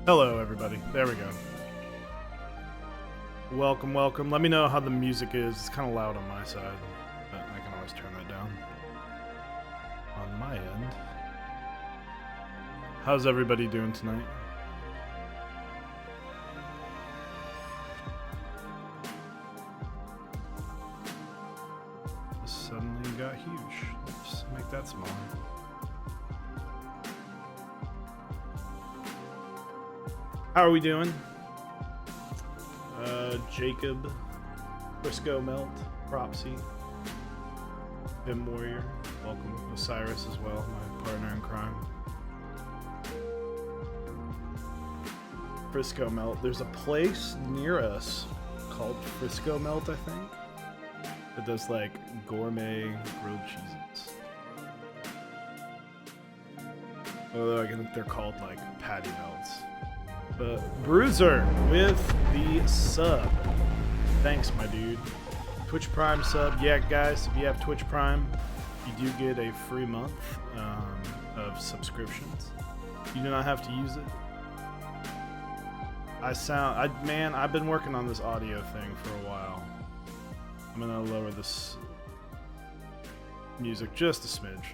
Hello, everybody. There we go. Welcome, welcome. Let me know how the music is. It's kind of loud on my side, but I can always turn that down on my end. How's everybody doing tonight? This suddenly got huge. Let's make that smaller. How are we doing? Jacob, Frisco Melt, Propsy, Vim Warrior, welcome. Osiris as well, my partner in crime. Frisco Melt. There's a place near us called Frisco Melt, I think, that does like gourmet grilled cheeses. Although I think they're called like patty melts. But Bruiser with the sub. Thanks, my dude. Twitch Prime sub. Yeah, guys, if you have Twitch Prime, you do get a free month of subscriptions. You do not have to use it. I've been working on this audio thing for a while. I'm gonna lower this music just a smidge.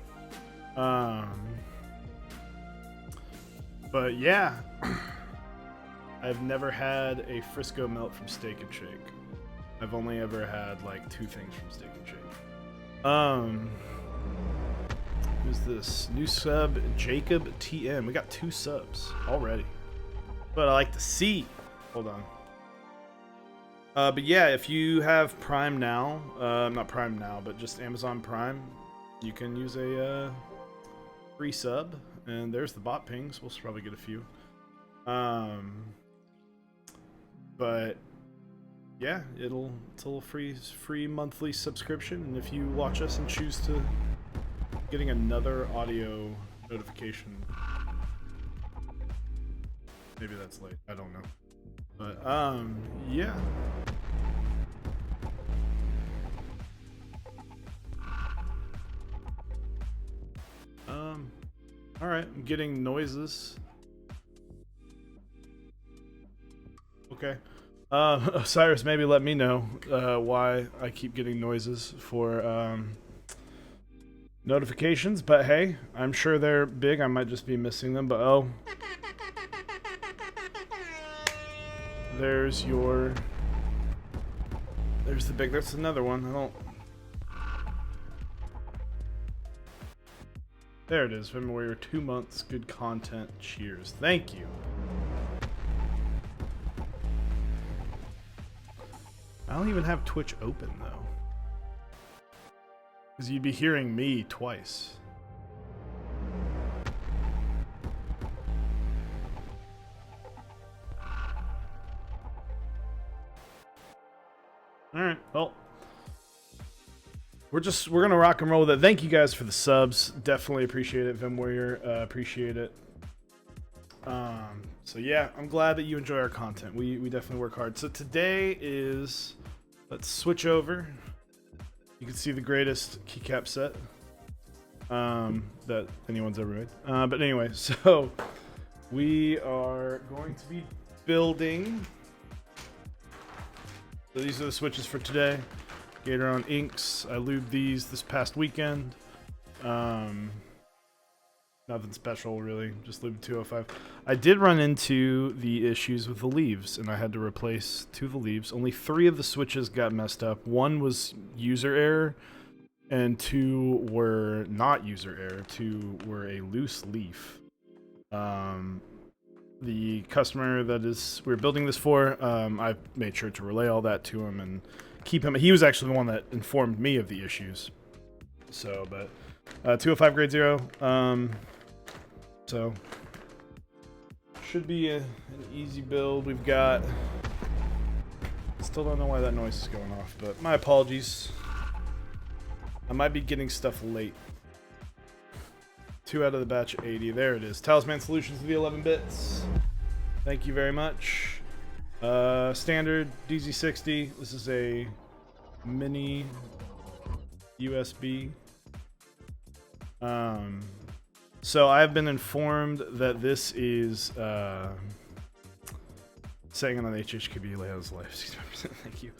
But yeah. I've never had a Frisco Melt from Steak and Shake. I've only ever had like 2 things from Steak and Shake. Who's this? New sub, Jacob TM. We got 2 subs already. But I like to see. Hold on. But yeah, if you have Prime now, not Prime now, but just Amazon Prime, you can use a free sub. And there's the bot pings. We'll probably get a few. But yeah, it's a little free monthly subscription, and if you watch us and choose to getting another audio notification, maybe that's late. I don't know, but yeah. All right, I'm getting noises. Okay. Cyrus, maybe let me know why I keep getting noises for notifications, but hey, I'm sure they're big. I might just be missing them, but oh. There's the big, that's another one. There it is. Vim Warrior, 2 months, good content. Cheers. Thank you. I don't even have Twitch open, though. Because you'd be hearing me twice. Alright, well. We're gonna rock and roll with it. Thank you guys for the subs. Definitely appreciate it, Vim Warrior. Appreciate it. So yeah, I'm glad that you enjoy our content. We definitely work hard. So today is... Let's switch over. You can see the greatest keycap set that anyone's ever made. But anyway, so we are going to be building. So these are the switches for today. Gatoron inks. I lubed these this past weekend. Nothing special really, just lubed 205. I did run into the issues with the leaves, and I had to replace 2 of the leaves. Only 3 of the switches got messed up. 1 was user error, and 2 were not user error. 2 were a loose leaf. The customer that we're building this for, I made sure to relay all that to him and keep him. He was actually the one that informed me of the issues. So, but 205 grade 0. So should be an easy build. We've got, still don't know why that noise is going off, but my apologies. I might be getting stuff late. 2 out of the batch 80. There it is. Talisman Solutions to the 11 bits. Thank you very much. Standard DZ60. This is a mini USB. So I've been informed that this is saying it on HHKB Leo's life. Thank you.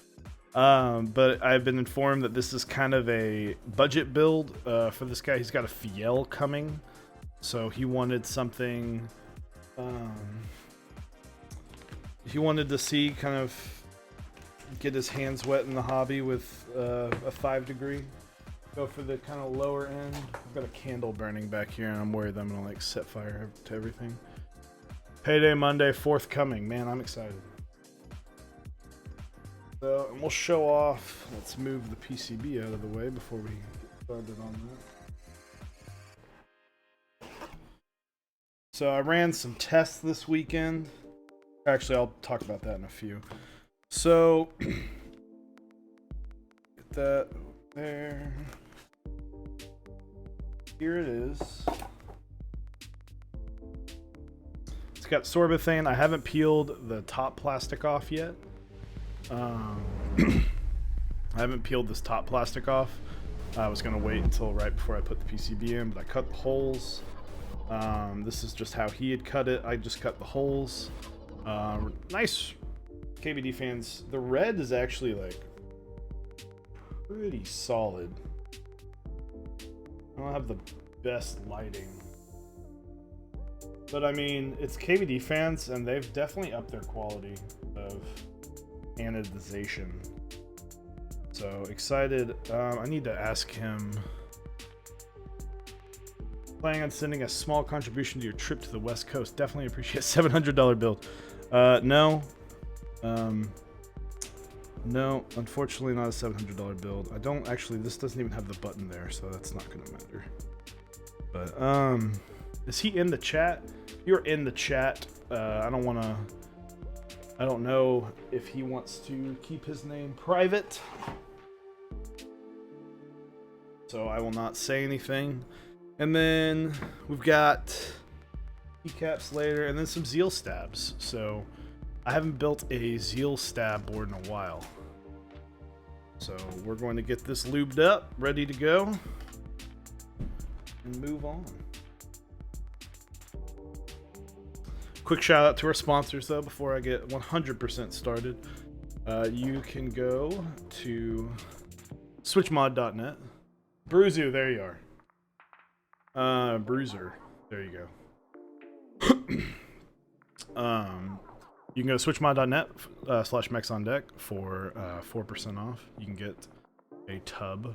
But I've been informed that this is kind of a budget build for this guy. He's got a Fiel coming, so he wanted something. He wanted to see kind of get his hands wet in the hobby with a 5 degree. Go for the kind of lower end. I've got a candle burning back here, and I'm worried that I'm gonna like set fire to everything. Payday Monday forthcoming. Man, I'm excited. So, and we'll show off. Let's move the PCB out of the way before we get started on that. So I ran some tests this weekend. Actually, I'll talk about that in a few. So, get that there. Here it is. It's got sorbethane. I haven't peeled the top plastic off yet. I haven't peeled this top plastic off. I was going to wait until right before I put the PCB in, but I cut the holes. This is just how he had cut it. I just cut the holes. Nice KBD fans. The red is actually like pretty solid. I don't have the best lighting, but I mean, it's KBD fans, and they've definitely upped their quality of anodization. So excited. I need to ask him. Planning on sending a small contribution to your trip to the West Coast. Definitely appreciate $700 build. No. No, unfortunately not a $700 build. I don't actually, this doesn't even have the button there, so that's not gonna matter. But is he in the chat? If you're in the chat, I don't know if he wants to keep his name private, so I will not say anything. And then we've got keycaps later, and then some Zeal stabs. So I haven't built a Zeal stab board in a while. So we're going to get this lubed up, ready to go, and move on. Quick shout out to our sponsors though before I get 100% started. You can go to switchmod.net. Bruiser, there you are. Bruiser, there you go. You can go to switchmod.net /Mechs on deck for 4% off. You can get a tub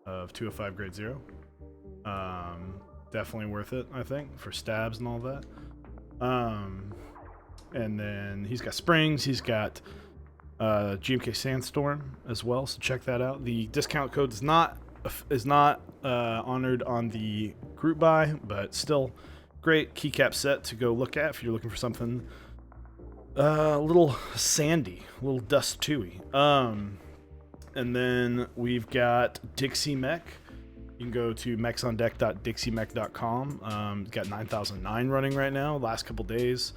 of 205 grade 0. Definitely worth it, I think, for stabs and all that. And then he's got springs. He's got GMK Sandstorm as well, so check that out. The discount code is not honored on the group buy, but still great keycap set to go look at if you're looking for something a little sandy, a little dust Chewwy. And then we've got Dixie Mech. You can go to mechsondeck.dixiemech.com. Got 9009 running right now, last couple days.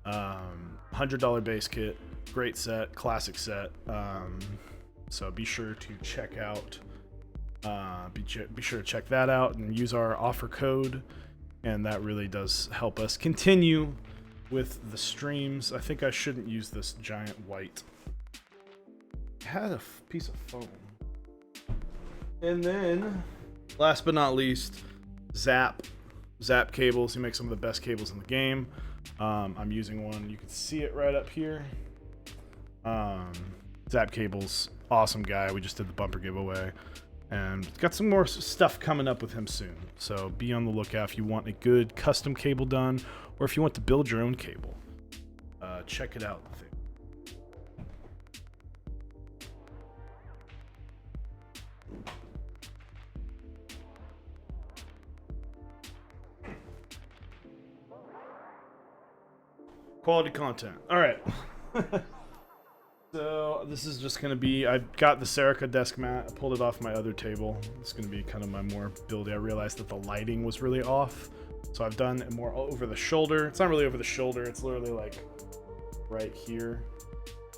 $100 base kit, great set, classic set. So be sure to check out. Be sure to check that out and use our offer code, and that really does help us continue with the streams. I think I shouldn't use this giant white. I had a piece of foam. And then, last but not least, Zap cables. He makes some of the best cables in the game. I'm using one. You can see it right up here. Zap cables, awesome guy. We just did the bumper giveaway. And got some more stuff coming up with him soon. So be on the lookout if you want a good custom cable done, or if you want to build your own cable. Check it out. Quality content. All right. So this is just going to be, I got the Serica desk mat, I pulled it off my other table. It's going to be kind of my more buildy. I realized that the lighting was really off. So I've done it more over the shoulder. It's not really over the shoulder. It's literally like right here.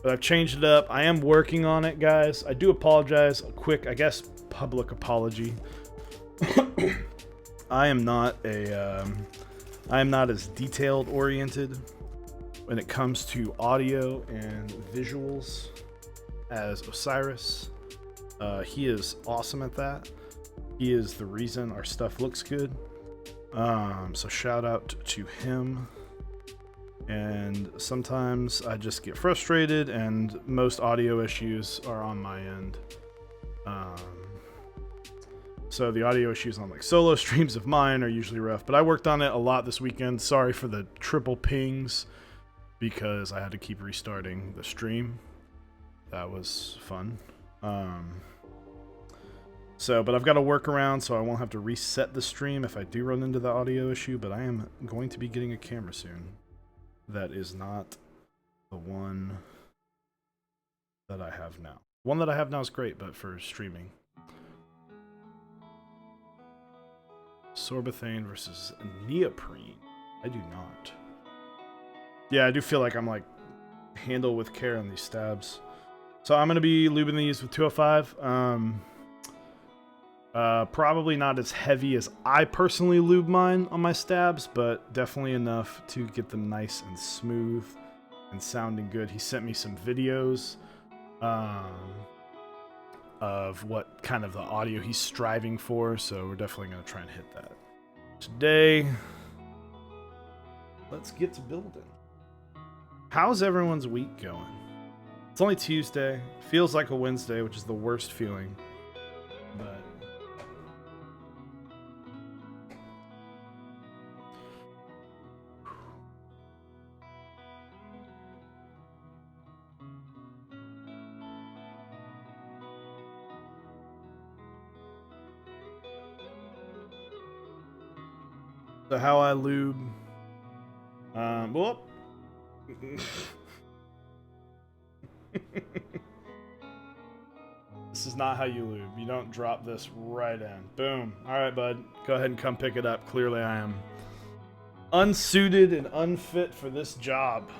But I've changed it up. I am working on it, guys. I do apologize. A quick, I guess, public apology. I am not as detailed oriented when it comes to audio and visuals as Osiris. He is awesome at that. He is the reason our stuff looks good. So shout out to him. And sometimes I just get frustrated, and most audio issues are on my end. So the audio issues on like solo streams of mine are usually rough, but I worked on it a lot this weekend. Sorry for the triple pings because I had to keep restarting the stream. That was fun. But I've got a workaround, so I won't have to reset the stream if I do run into the audio issue, but I am going to be getting a camera soon. That is not the one that I have now. One that I have now is great, but for streaming. Sorbothane versus neoprene. I do not. Yeah, I do feel like I'm like handle with care on these stabs. So I'm going to be lubing these with 205. Probably not as heavy as I personally lube mine on my stabs, but definitely enough to get them nice and smooth and sounding good. He sent me some videos of what kind of the audio he's striving for, so we're definitely going to try and hit that. Today, let's get to building. How's everyone's week going? It's only Tuesday. Feels like a Wednesday, which is the worst feeling. But so how I lube. Whoop. This is not how you lube. You don't drop this right in. Boom. All right, bud. Go ahead and come pick it up. Clearly, I am unsuited and unfit for this job.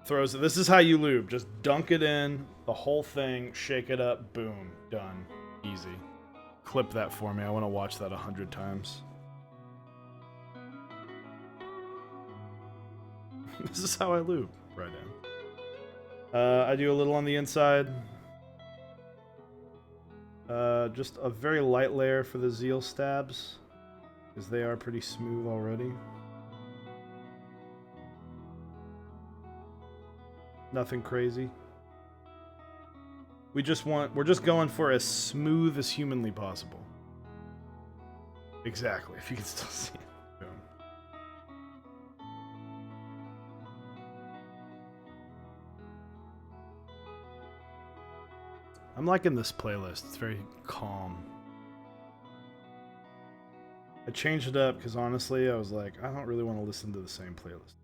Throws it. This is how you lube. Just dunk it in, the whole thing, shake it up, boom, done. Easy. Clip that for me. I want to watch that 100 times. This is how I lube. Right in. I do a little on the inside. Just a very light layer for the Zeal stabs, because they are pretty smooth already. Nothing crazy. We're just going for as smooth as humanly possible. Exactly, if you can still see it. Boom. I'm liking this playlist. It's very calm. I changed it up because honestly, I was like, I don't really want to listen to the same playlist.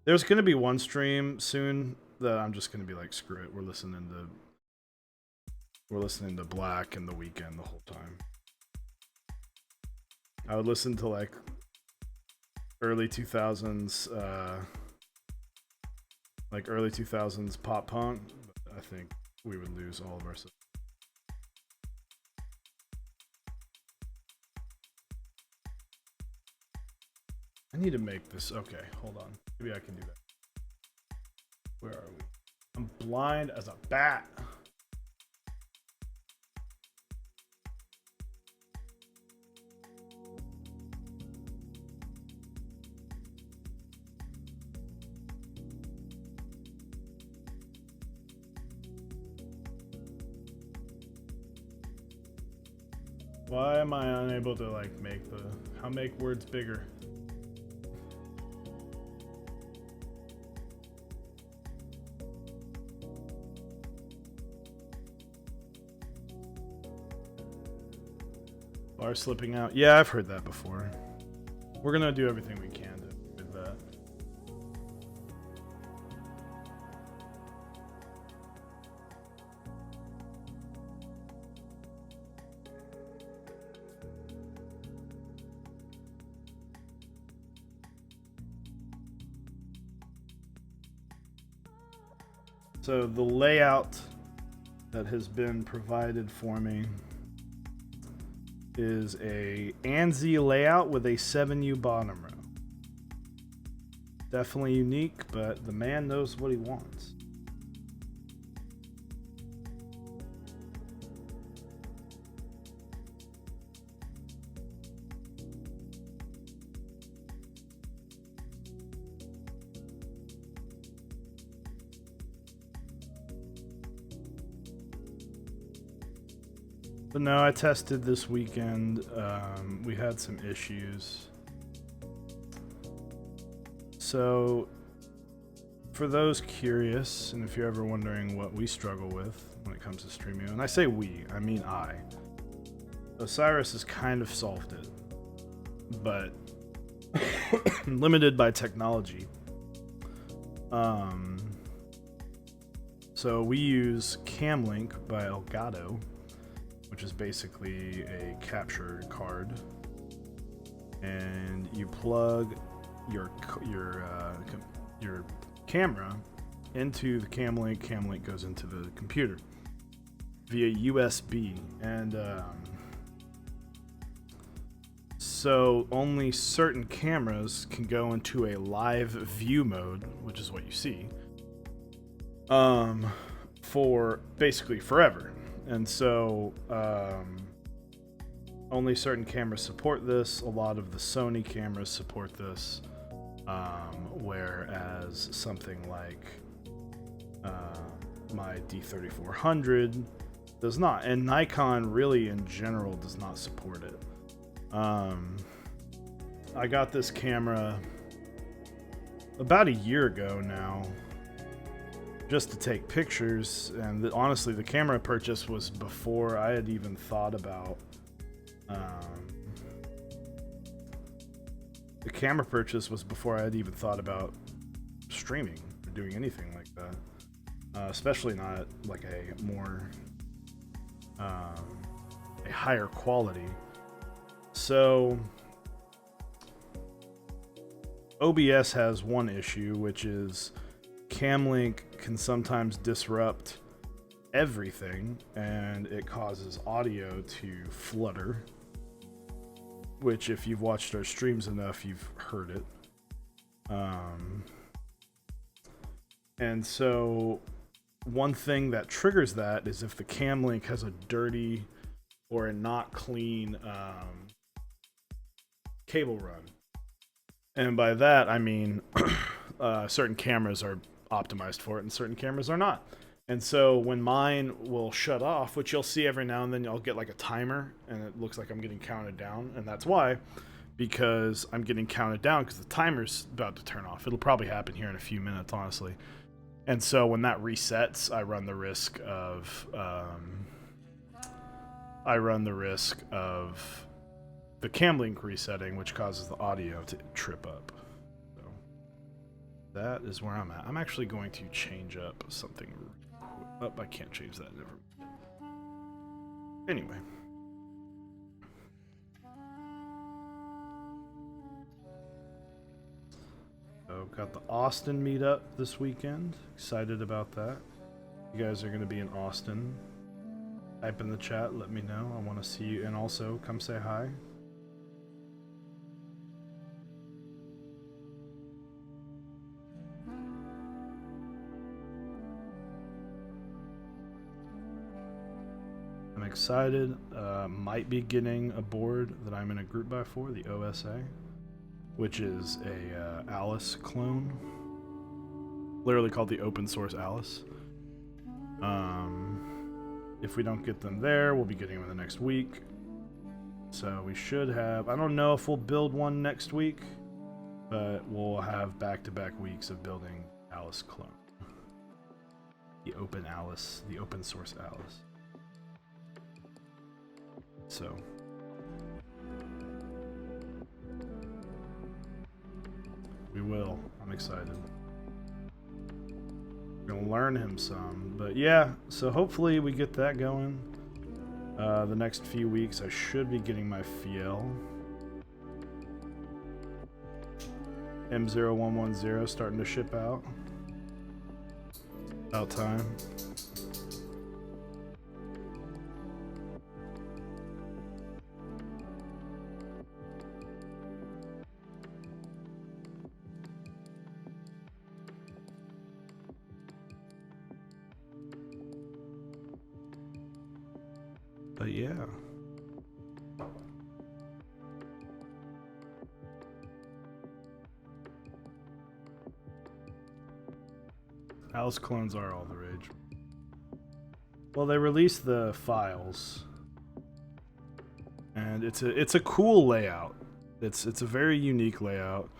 There's going to be one stream soon that I'm just going to be like, screw it. We're listening to Black and The Weeknd the whole time. I would listen to like early 2000s pop punk, but I think we would lose all of our stuff. I need to make this. Okay, hold on. Maybe I can do that. Where are we? I'm blind as a bat. Why am I unable to like how make words bigger? Bar slipping out. Yeah, I've heard that before. We're gonna do everything we can to do that. So the layout that has been provided for me is a ANSI layout with a 7U bottom row. Definitely unique, but the man knows what he wants. But no, I tested this weekend. We had some issues. So, for those curious, and if you're ever wondering what we struggle with when it comes to streaming, and I say we, I mean I. Osiris has kind of solved it, but limited by technology. So we use Camlink by Elgato, which is basically a capture card, and you plug your camera into the Camlink. Camlink goes into the computer via USB, and so only certain cameras can go into a live view mode, which is what you see, for basically forever. And so only certain cameras support this. A lot of the Sony cameras support this, whereas something like my D3400 does not. And Nikon really in general does not support it. I got this camera about a year ago now, just to take pictures, and honestly, the camera purchase was before I had even thought about. The camera purchase was before I had even thought about streaming or doing anything like that, especially not like a more a higher quality. So OBS has one issue, which is Camlink can sometimes disrupt everything, and it causes audio to flutter, which if you've watched our streams enough, you've heard it. And so one thing that triggers that is if the Camlink has a dirty or a not clean cable run. And by that, I mean certain cameras are optimized for it and certain cameras are not. And so when mine will shut off, which you'll see every now and then, I'll get like a timer and it looks like I'm getting counted down. And that's why, because I'm getting counted down because the timer's about to turn off. It'll probably happen here in a few minutes, honestly. And so when that resets, I run the risk of the Camlink resetting, which causes the audio to trip up. So that is where I'm at. I'm actually going to change up something. Oh, I can't change that. Never. Anyway. So got the Austin meetup this weekend. Excited about that. You guys are going to be in Austin. Type in the chat. Let me know. I want to see you. And also, come say hi. I'm excited. Might be getting a board that I'm in a group buy for, the OSA, which is a Alice clone, literally called the open source Alice. If we don't get them there, we'll be getting them in the next week. So we should have, I don't know if we'll build one next week, but we'll have back-to-back weeks of building Alice clone. The open Alice, the open source Alice. So we will. I'm excited. We're gonna learn him some, but yeah. So hopefully we get that going. The next few weeks, I should be getting my Fiel M0110 starting to ship out. About time. But yeah. Alice clones are all the rage. Well, they released the files, and it's a cool layout. It's a very unique layout.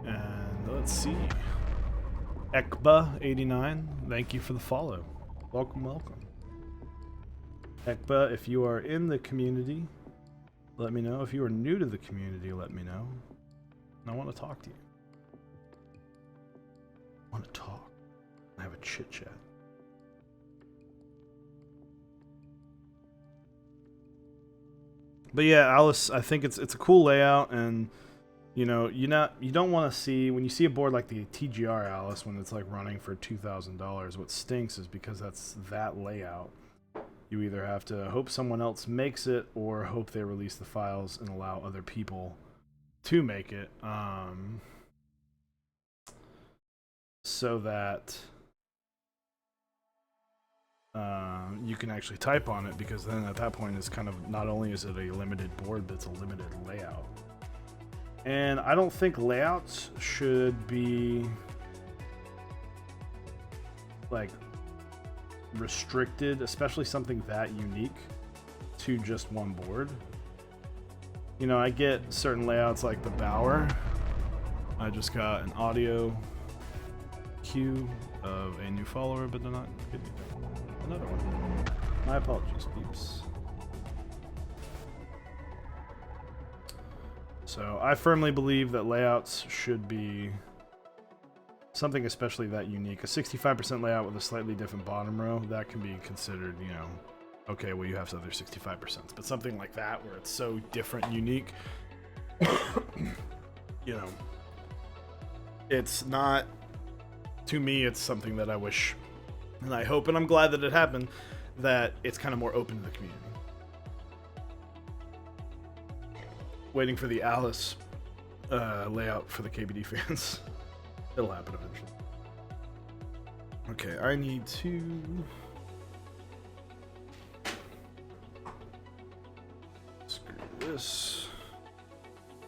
And let's see. Ekba89, thank you for the follow. Welcome, welcome. Ekba, if you are in the community, let me know. If you are new to the community, let me know. And I want to talk to you. I want to talk. I have a chit chat. But yeah, Alice, I think it's a cool layout, and you know, you don't want to see, when you see a board like the TGR Alice when it's like running for $2,000, what stinks is because that's that layout. You either have to hope someone else makes it or hope they release the files and allow other people to make it, so that you can actually type on it, because then at that point it's kind of, not only is it a limited board, but it's a limited layout. And I don't think layouts should be like restricted, especially something that unique, to just one board. You know, I get certain layouts like the Bower. I just got an audio cue of a new follower, but they're not getting another one. My apologies, peeps. So I firmly believe that layouts should be something especially that unique. A 65% layout with a slightly different bottom row, that can be considered, you know, okay, well, you have other 65%. But something like that where it's so different and unique, you know, it's not, to me, it's something that I wish, and I hope, and I'm glad that it happened, that it's kind of more open to the community. Waiting for the Alice layout for the KBD fans. It'll happen eventually. Okay, I need to... screw this.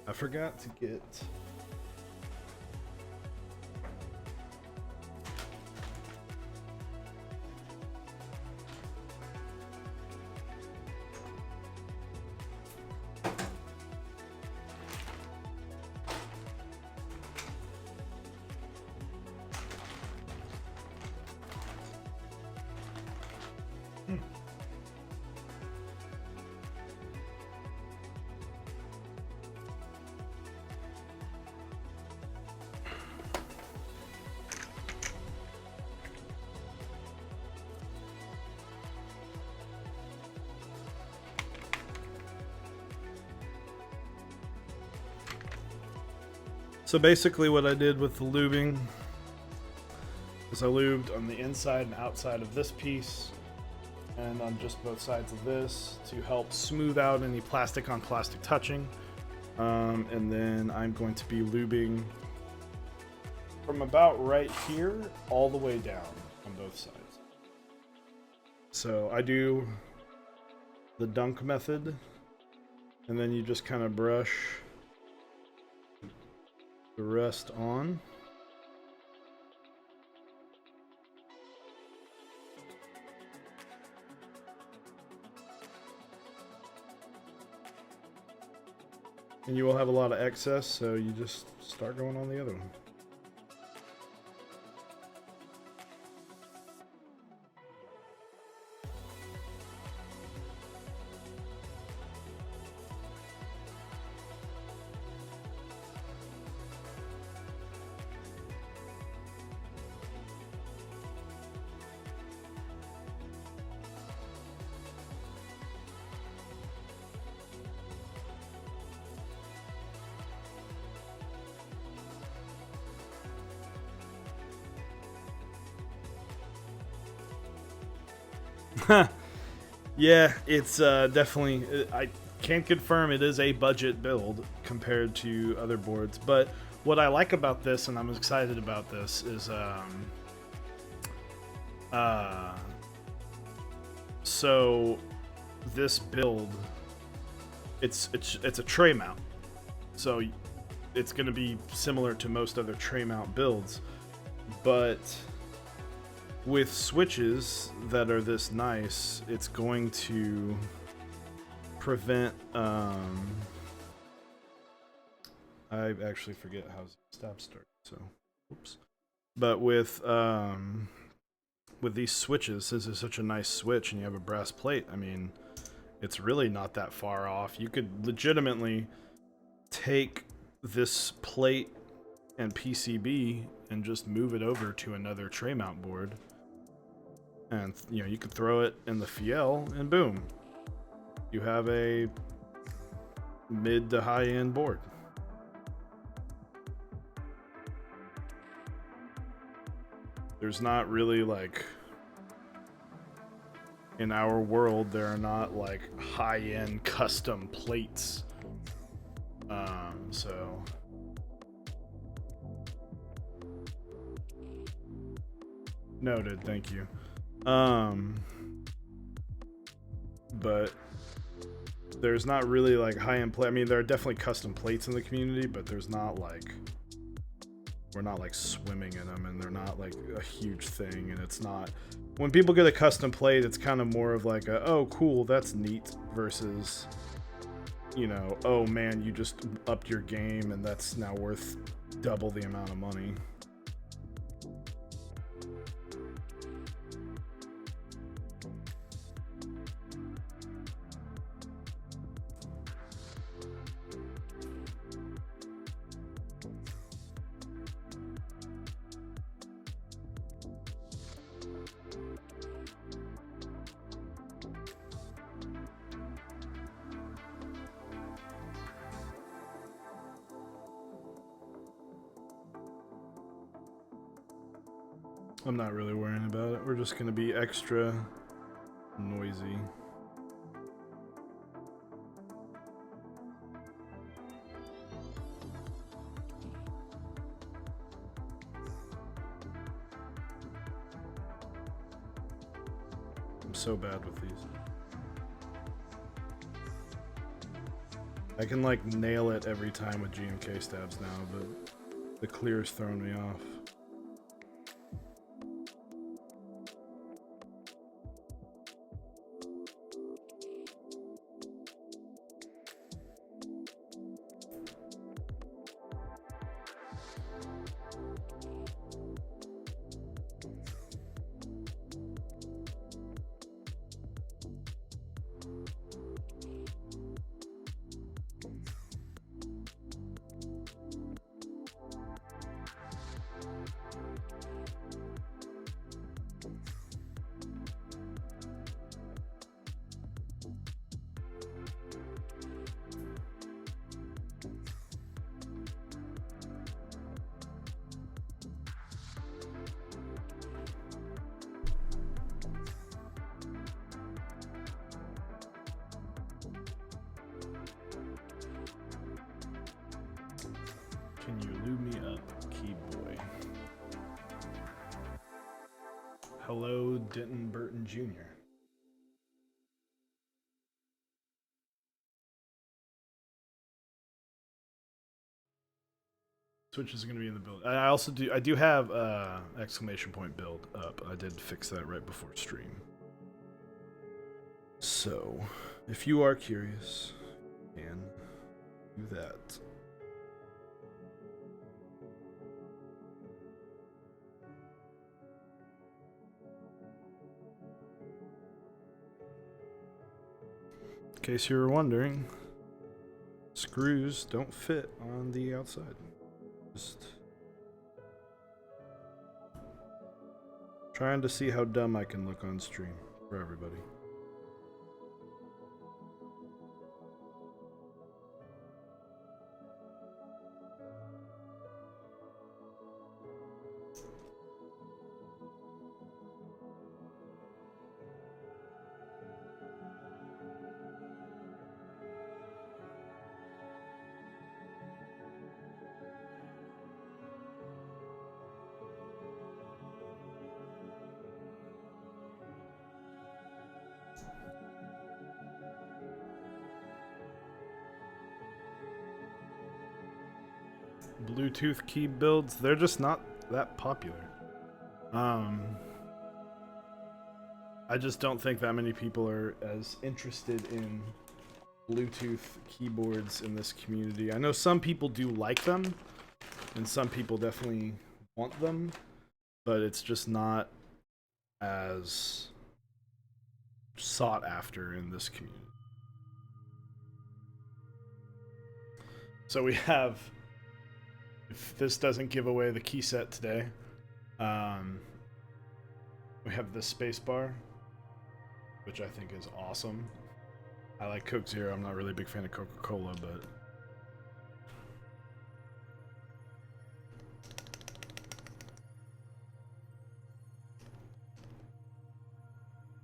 I forgot to get... So basically what I did with the lubing is I lubed on the inside and outside of this piece and on just both sides of this to help smooth out any plastic on plastic touching. And then I'm going to be lubing from about right here all the way down on both sides. So I do the dunk method, and then you just kind of brush the rest on. And you will have a lot of excess, so you just start going on the other one. Yeah, it's definitely, I can't confirm it is a budget build compared to other boards, but what I like about this, and I'm excited about this, is so this build, it's a tray mount, so it's going to be similar to most other tray mount builds, but with switches that are this nice, it's going to prevent I actually forget how stab starts, so oops. But with these switches, since it's such a nice switch and you have a brass plate, I mean, it's really not that far off. You could legitimately take this plate and PCB and just move it over to another tray mount board, and you know, you could throw it in the Fiel and boom, you have a mid to high end board. There's not really, like, in our world, there are not like high end custom plates. So noted, thank you. But there's not really like high-end play. I mean, there are definitely custom plates in the community, but there's not like, we're not like swimming in them, and they're not like a huge thing. And it's not, when people get a custom plate, it's kind of more of like a, oh cool, that's neat, versus, you know, oh man, you just upped your game and that's now worth double the amount of money. I'm not really worrying about it. We're just gonna be extra noisy. I'm so bad with these. I can like nail it every time with GMK stabs now, but the clear's throwing me off. Can you lube me up, key boy? Hello, Denton Burton Jr. Switch is going to be in the build. I do have exclamation point build up. I did fix that right before stream. So, if you are curious, you can do that. In case you were wondering, screws don't fit on the outside. Just trying to see how dumb I can look on stream for everybody. Bluetooth key builds, they're just not that popular. I just don't think that many people are as interested in Bluetooth keyboards in this community. I know some people do like them, and some people definitely want them, but it's just not as sought after in this community. So we have, if this doesn't give away the key set today, we have this space bar, which I think is awesome. I like Coke Zero. I'm not really a big fan of Coca-Cola, but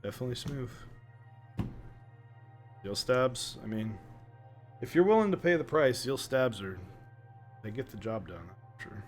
definitely smooth. Steel stabs, I mean, if you're willing to pay the price, steel stabs they get the job done, I'm sure.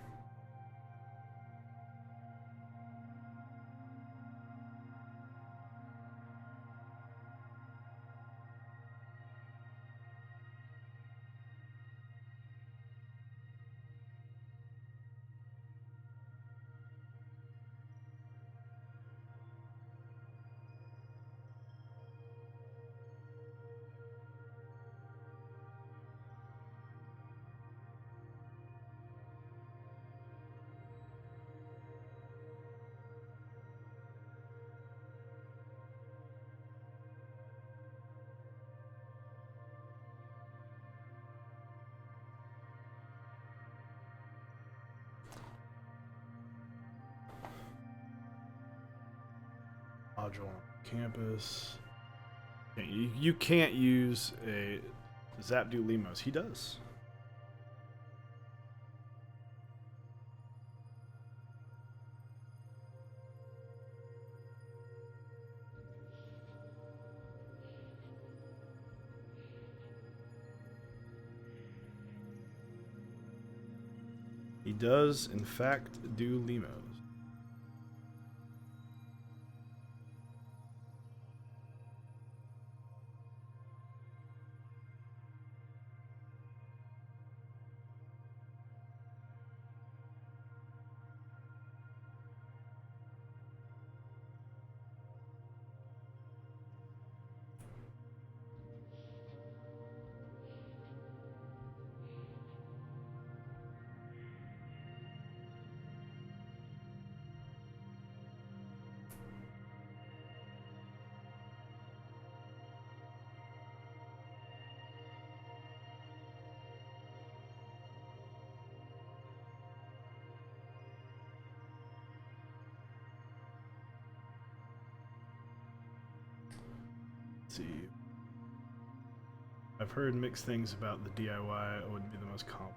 Module on campus. You can't use a Zapdo Limos. He does. He does, in fact, do Limos. See, I've heard mixed things about the DIY. It wouldn't be the most comp.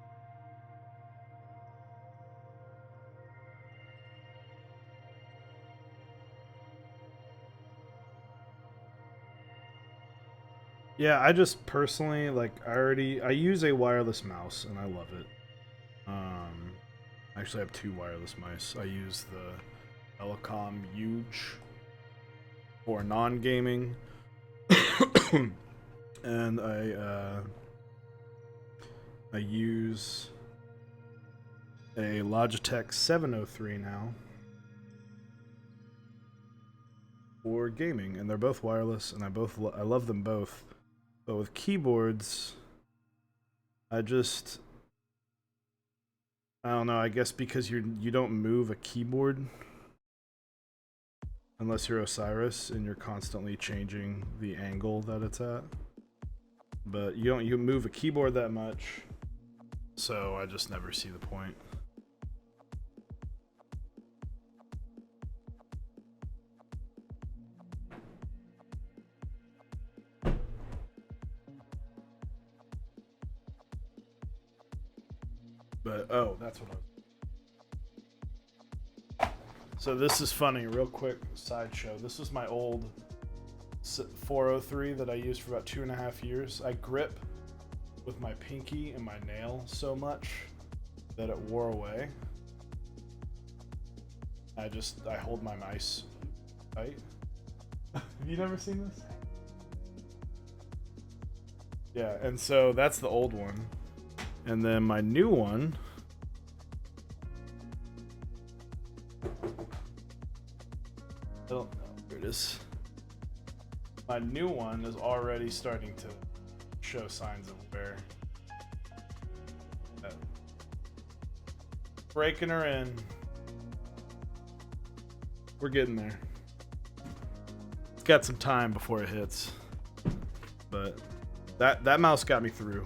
Yeah, I just personally I use a wireless mouse and I love it. I actually have 2 wireless mice. I use the Elecom Huge for non-gaming. And I use a Logitech 703 now for gaming, and they're both wireless, and I love them both. But with keyboards, I don't know. I guess because you don't move a keyboard unless you're Osiris and you're constantly changing the angle that it's at. But you move a keyboard that much, so I just never see the point. But oh, that's what I was. So this is funny, real quick sideshow. This was my old 403 that I used for about 2.5 years. I grip with my pinky and my nail so much that it wore away. I hold my mice tight. Have you never seen this? Yeah, and so that's the old one. And then my new one Oh, there it is. My new one is already starting to show signs of wear. Breaking her in. We're getting there. It's got some time before it hits. But that mouse got me through.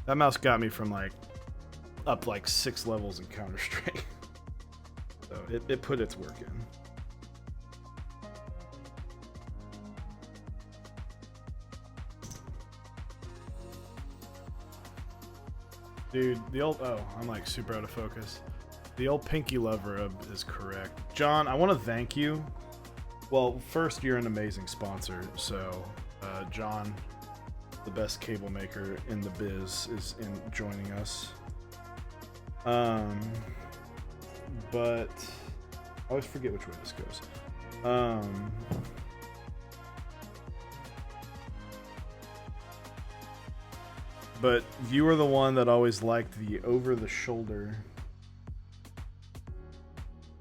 That mouse got me from like up like 6 levels in Counter-Strike. So it put its work in. Dude, the old... Oh, I'm like super out of focus. The old pinky lover is correct. John, I want to thank you. Well, first, you're an amazing sponsor. So, John, the best cable maker in the biz, is joining us. But I always forget which way this goes. But you were the one that always liked the over-the-shoulder.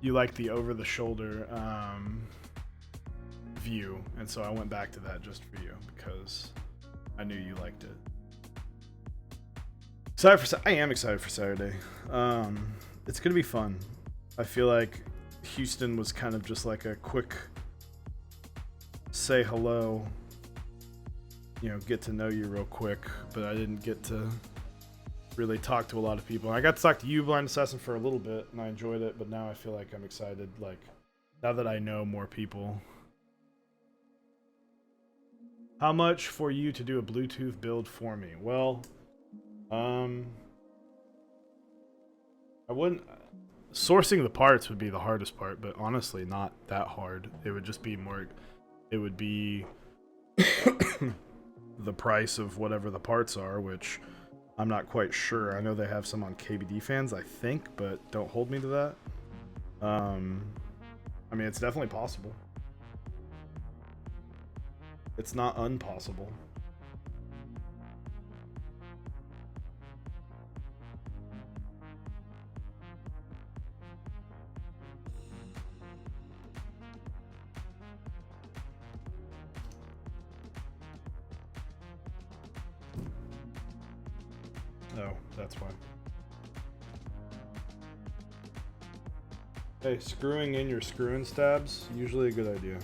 You liked the over-the-shoulder view, and so I went back to that just for you because I knew you liked it. I am excited for Saturday. It's gonna be fun. I feel like Houston was kind of just like a quick say hello, you know, get to know you real quick, but I didn't get to really talk to a lot of people. I got to talk to you, Blind Assassin, for a little bit, and I enjoyed it, but now I feel like I'm excited, like, now that I know more people. How much for you to do a Bluetooth build for me? Well, I wouldn't... Sourcing the parts would be the hardest part, but honestly, not that hard. It would just be more... It would be the price of whatever the parts are, which I'm not quite sure. I know they have some on KBD fans, I think, but don't hold me to that. I mean, it's definitely possible. It's not unpossible. Oh, that's fine. Hey, screwing in your screw-in stabs, usually a good idea.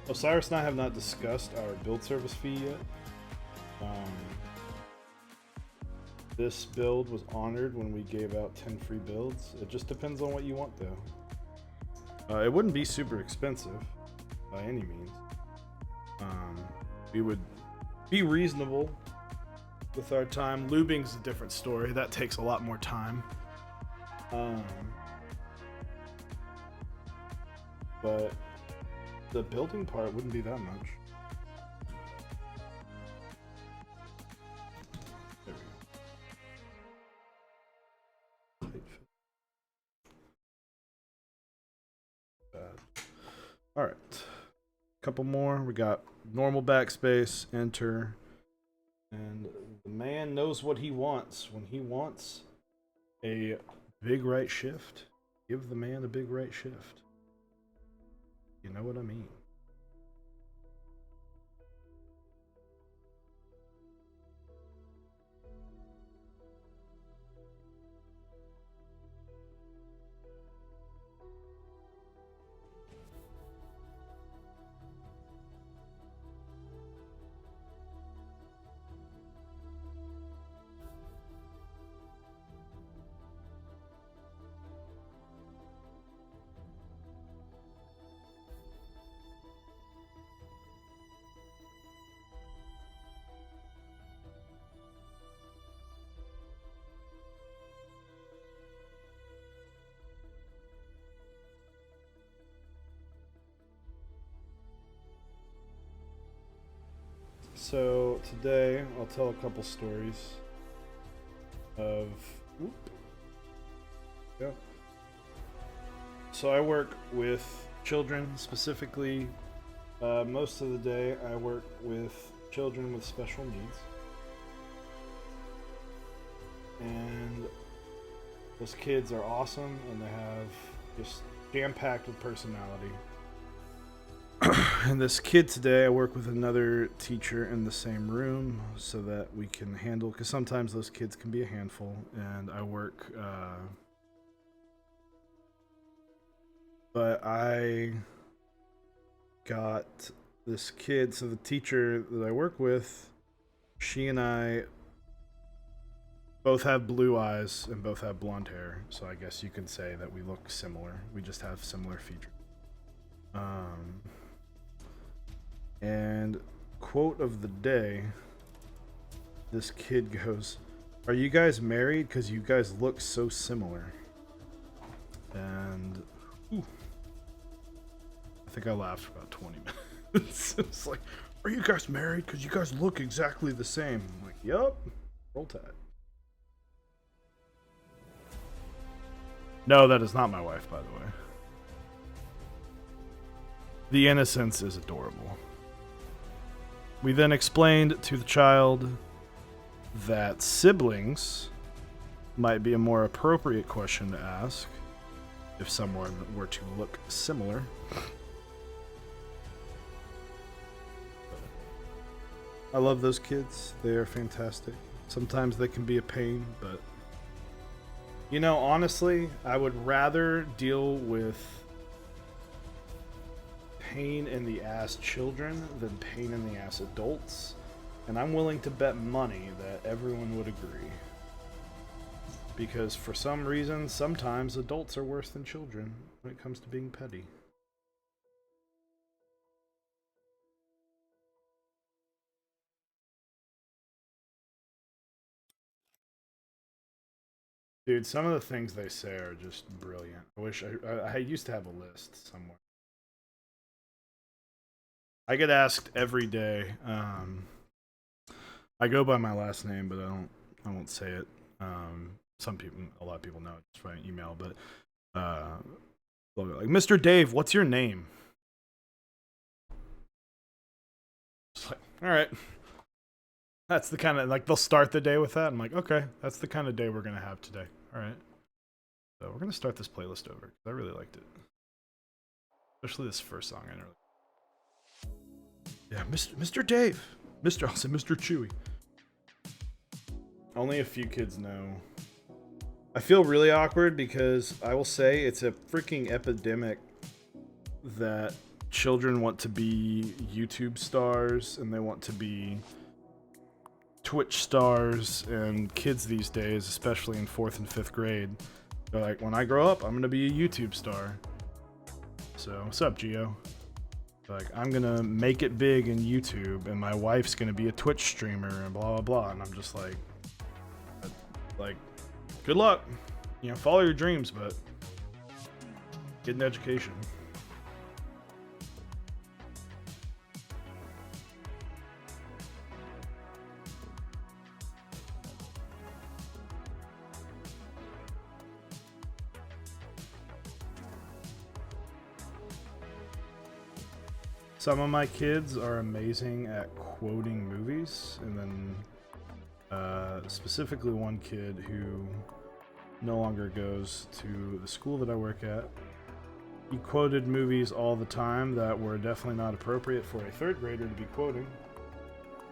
Osiris and I have not discussed our build service fee yet. This build was honored when we gave out 10 free builds. It just depends on what you want, though. It wouldn't be super expensive by any means. We would be reasonable with our time. Lubing's a different story. That takes a lot more time. But the building part wouldn't be that much. There we go. All right, couple more. We got normal backspace, enter, and the man knows what he wants. When he wants a big right shift, give the man a big right shift. You know what I mean? So today I'll tell a couple stories of. Whoop, yeah. So I work with children specifically. Most of the day I work with children with special needs. And those kids are awesome and they have just jam-packed with personality. And this kid today, I work with another teacher in the same room so that we can handle, because sometimes those kids can be a handful, and I work, but I got this kid, so the teacher that I work with, she and I both have blue eyes and both have blonde hair, so I guess you can say that we look similar. We just have similar features. And quote of the day, this kid goes, "Are you guys married? Because you guys look so similar." And I think I laughed for about 20 minutes. It's like, "Are you guys married? Because you guys look exactly the same." I'm like, "Yup." Roll Tide. No, that is not my wife, by the way. The innocence is adorable. We then explained to the child that siblings might be a more appropriate question to ask if someone were to look similar. I love those kids. They are fantastic. Sometimes they can be a pain, but you know, honestly, I would rather deal with pain in the ass children than pain in the ass adults, and I'm willing to bet money that everyone would agree. Because for some reason, sometimes adults are worse than children when it comes to being petty. Dude, some of the things they say are just brilliant. I wish I used to have a list somewhere. I get asked every day. I go by my last name, but I won't say it. A lot of people know it just by email, but they'll be like, "Mr. Dave, what's your name?" It's like, all right. That's the kind of, like, they'll start the day with that. I'm like, okay, that's the kind of day we're gonna have today. All right. So we're gonna start this playlist over because I really liked it, especially this first song. I know. Yeah, Mr. Dave, I'll say Mr. Chewwy. Only a few kids know. I feel really awkward because I will say it's a freaking epidemic that children want to be YouTube stars and they want to be Twitch stars, and kids these days, especially in 4th and 5th grade, they're like, when I grow up, I'm gonna be a YouTube star. So, what's up, Gio? Like, I'm gonna make it big in YouTube, and my wife's gonna be a Twitch streamer, and blah blah blah. And I'm just like, good luck. You know, follow your dreams, but get an education. Some of my kids are amazing at quoting movies, and then specifically one kid who no longer goes to the school that I work at. He quoted movies all the time that were definitely not appropriate for a 3rd grader to be quoting.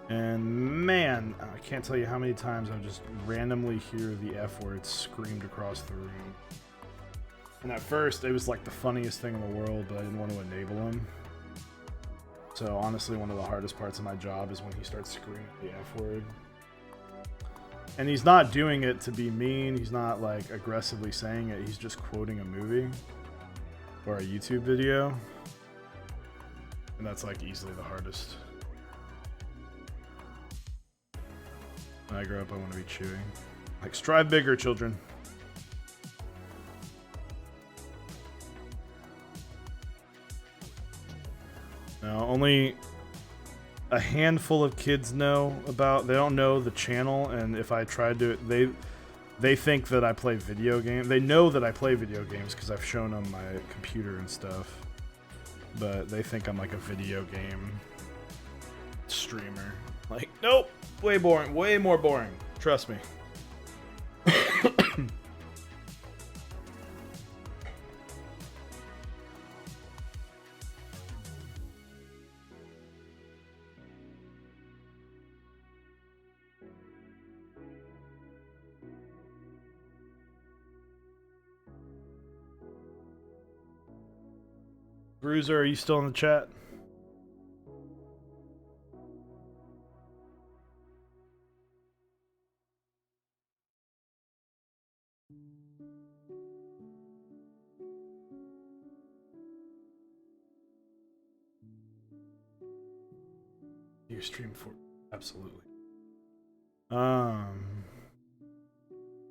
And man, I can't tell you how many times I just randomly hear the F word screamed across the room. And at first, it was like the funniest thing in the world, but I didn't want to enable him. So honestly, one of the hardest parts of my job is when he starts screaming the F word. And he's not doing it to be mean, he's not like aggressively saying it, he's just quoting a movie or a YouTube video. And that's like easily the hardest. When I grow up, I want to be Chewwy. Like, strive bigger, children. No, only a handful of kids know about. They don't know the channel, and if I tried to, they think that I play video games. They know that I play video games because I've shown them my computer and stuff. But they think I'm like a video game streamer. Like, nope, way boring, way more boring. Trust me. Bruiser, are you still in the chat? You stream for absolutely.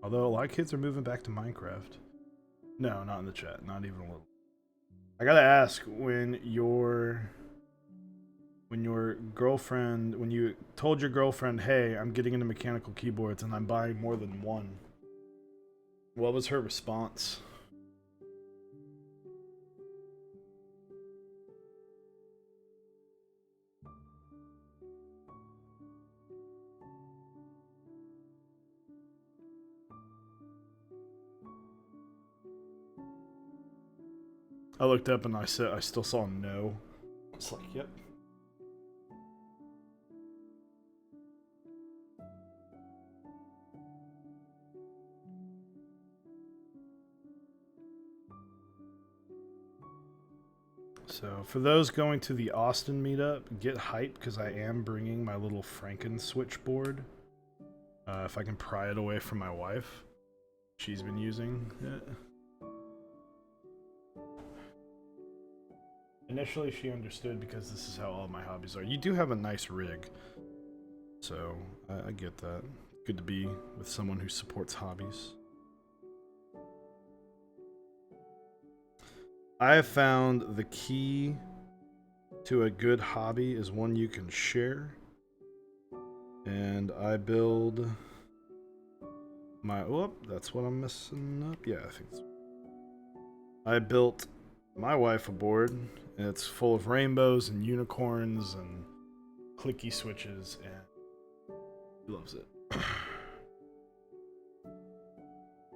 Although a lot of kids are moving back to Minecraft. No, not in the chat, not even a little. I gotta ask, when you told your girlfriend, hey, I'm getting into mechanical keyboards and I'm buying more than one, what was her response? I looked up and I still saw no. It's like, yep. So for those going to the Austin meetup, get hyped because I am bringing my little Franken switchboard. If I can pry it away from my wife, she's been using it. Initially, she understood because this is how all my hobbies are. You do have a nice rig, so I get that. Good to be with someone who supports hobbies. I have found the key to a good hobby is one you can share. And I build my... Oh, that's what I'm messing up. Yeah, I think so. I built my wife a board, and it's full of rainbows and unicorns and clicky switches, and she loves it.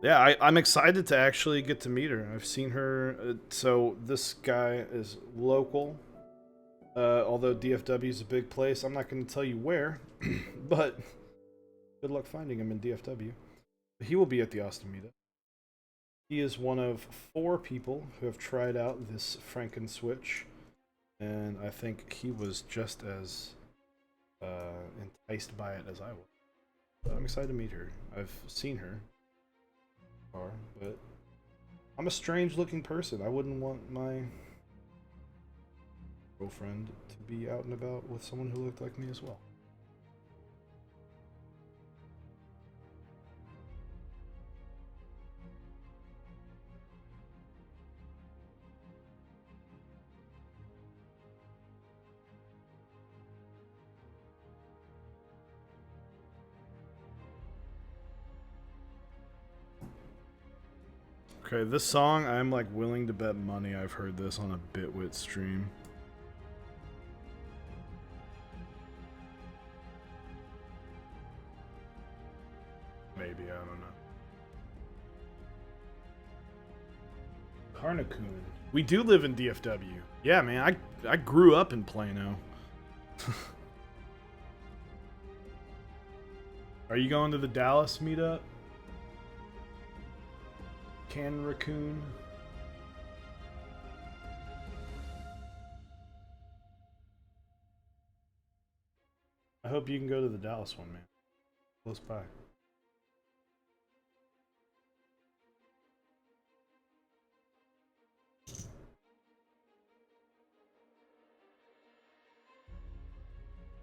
Yeah, I'm excited to actually get to meet her. I've seen her. So this guy is local. Although DFW is a big place, I'm not going to tell you where, but good luck finding him in DFW. He will be at the Austin meetup. He is one of 4 people who have tried out this Franken switch, and I think he was just as enticed by it as I was. But I'm excited to meet her. I've seen her, but I'm a strange-looking person. I wouldn't want my girlfriend to be out and about with someone who looked like me as well. Okay, this song, I'm like willing to bet money I've heard this on a Bitwit stream. Maybe, I don't know. Carnacoon. We do live in DFW. Yeah, man, I grew up in Plano. Are you going to the Dallas meetup? Can Raccoon? I hope you can go to the Dallas one, man. Close by.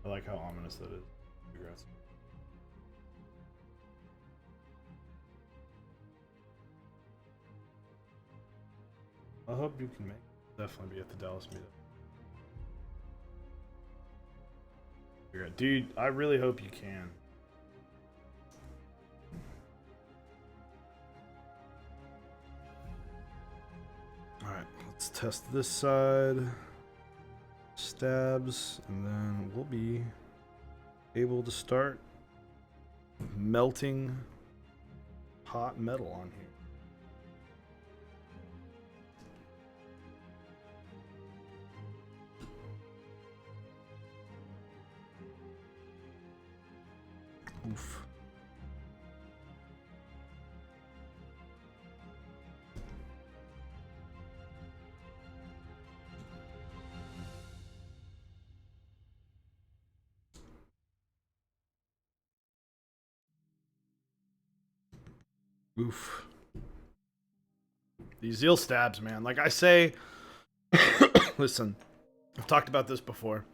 I like how ominous that is. Congrats. I hope you can make it. Definitely be at the Dallas meetup. Dude, I really hope you can. Alright, let's test this side. Stabs, and then we'll be able to start melting hot metal on here. Oof. Oof. These Zeal stabs, man. Like I say, listen, I've talked about this before.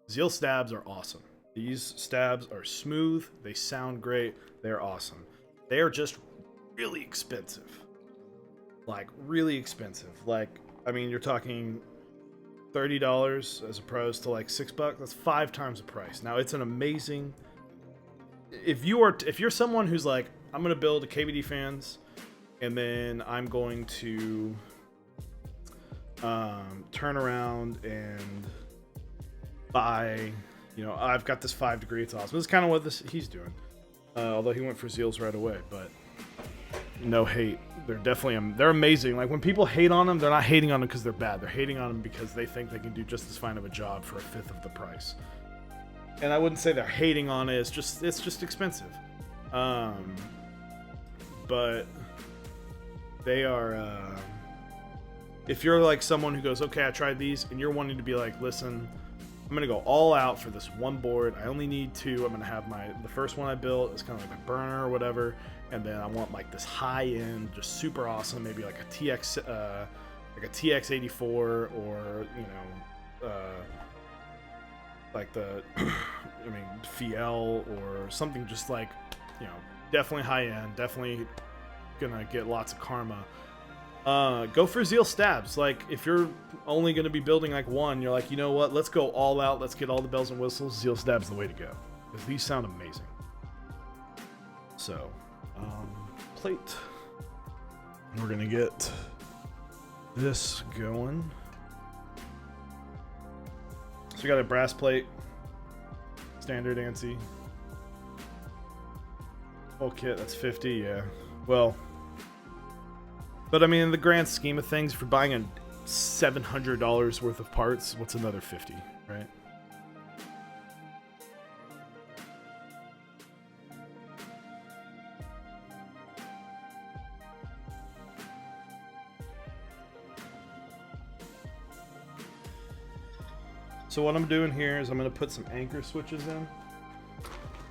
Zeal stabs are awesome. These stabs are smooth. They sound great. They're awesome. They are just really expensive. Like, really expensive. Like, I mean, you're talking $30 as opposed to like $6. That's 5 times the price. Now, it's an amazing... If you're someone who's like, I'm going to build a KBD fans, and then I'm going to turn around and buy, you know, I've got this 5 degree, it's awesome. This is kind of what he's doing. Although he went for Zeals right away, but no hate. They're definitely, they're amazing. Like when people hate on them, they're not hating on them because they're bad. They're hating on them because they think they can do just as fine of a job for 1/5 of the price. And I wouldn't say they're hating on it. It's just expensive. But they are, if you're like someone who goes, okay, I tried these, and you're wanting to be like, listen, I'm going to go all out for this one board. I only need 2. I'm going to have the first one I built is kind of like my burner or whatever. And then I want like this high end, just super awesome, maybe like a TX84 or, you know, like the, I mean, Fiel or something just like, you know, definitely high end, definitely gonna get lots of karma. Go for Zeal stabs. Like, if you're only gonna be building like one, you're like, you know what, let's go all out, let's get all the bells and whistles. Zeal stabs the way to go, because these sound amazing. So, plate. We're gonna get this going. So we got a brass plate, standard ANSI. Full kit, that's 50, yeah. Well, but I mean, in the grand scheme of things, if you're buying a $700 worth of parts, what's another 50, right? So what I'm doing here is I'm going to put some anchor switches in.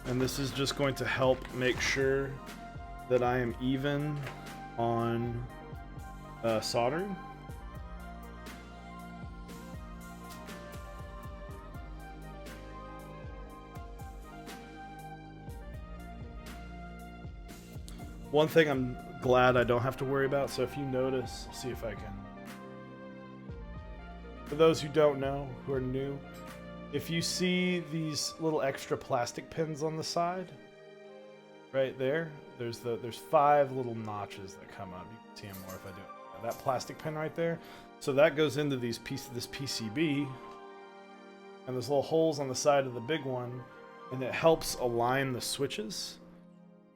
And this is just going to help make sure that I am even on soldering. One thing I'm glad I don't have to worry about, so if you notice, see if I can. For those who don't know, who are new, if you see these little extra plastic pins on the side, right there, there's 5 little notches that come up. You can see them more if I do it. That plastic pin right there. So that goes into this PCB, and there's little holes on the side of the big one, and it helps align the switches,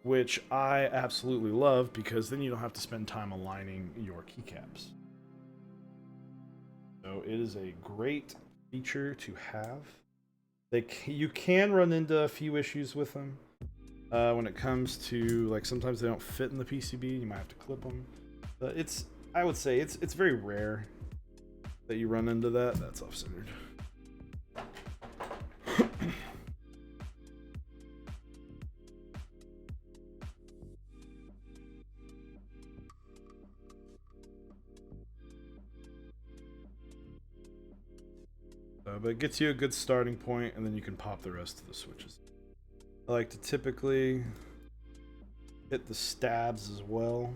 which I absolutely love, because then you don't have to spend time aligning your keycaps. So it is a great feature to have. You can run into a few issues with them when it comes to, like, sometimes they don't fit in the PCB. You might have to clip them. But I would say it's very rare that you run into that. That's off-centered. But it gets you a good starting point, and then you can pop the rest of the switches. I like to typically hit the stabs as well.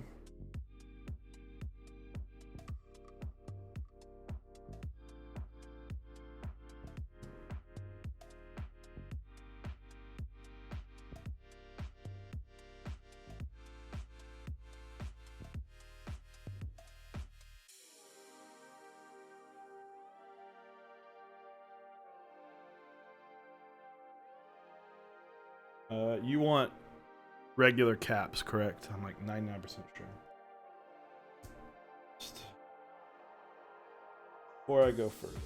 You want regular caps, correct? I'm like 99% sure. Just before I go further.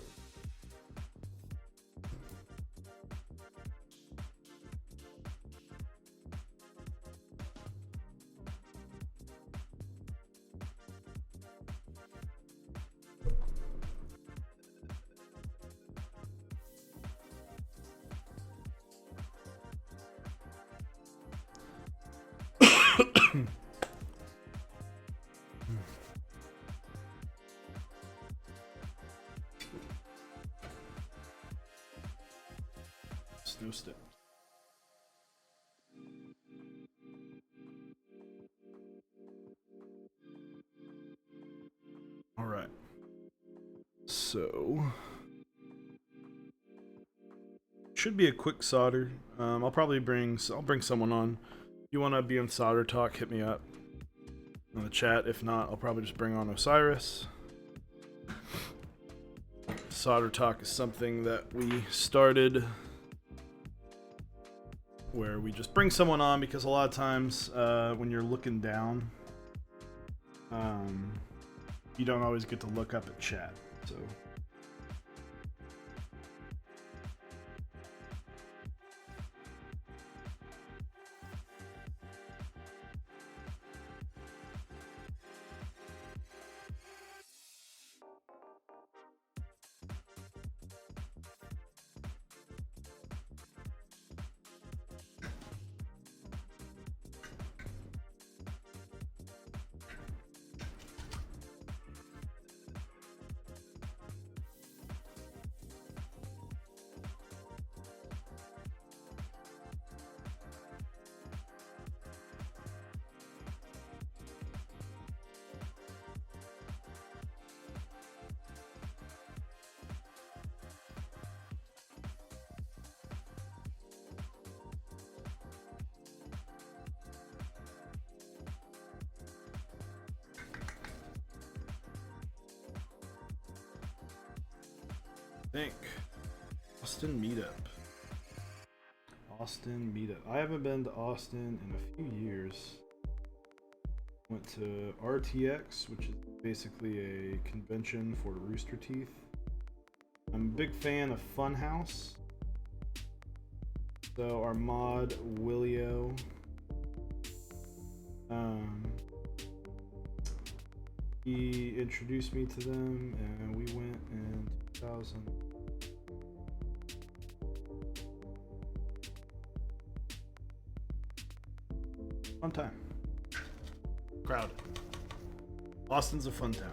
Snow steps. All right. So should be a quick solder. I'll bring someone on. If you want to be on solder talk, hit me up in the chat. If not, I'll probably just bring on Osiris. Solder talk is something that we started where we just bring someone on because a lot of times when you're looking down, you don't always get to look up at chat. So think Austin meetup. I haven't been to Austin in a few years. Went to RTX, which is basically a convention for Rooster Teeth. I'm a big fan of Funhouse. So our mod Willio, he introduced me to them, and we went in 2000. Fun time. Crowded. Austin's a fun town.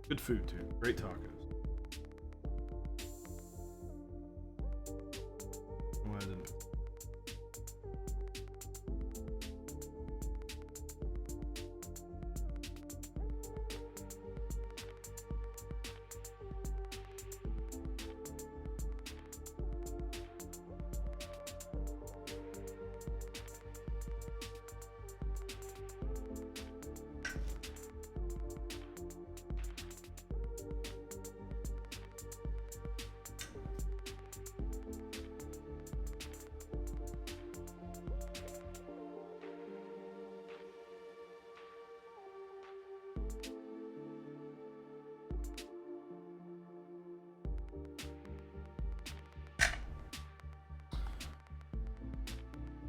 Good food too. Great tacos. Why didn't?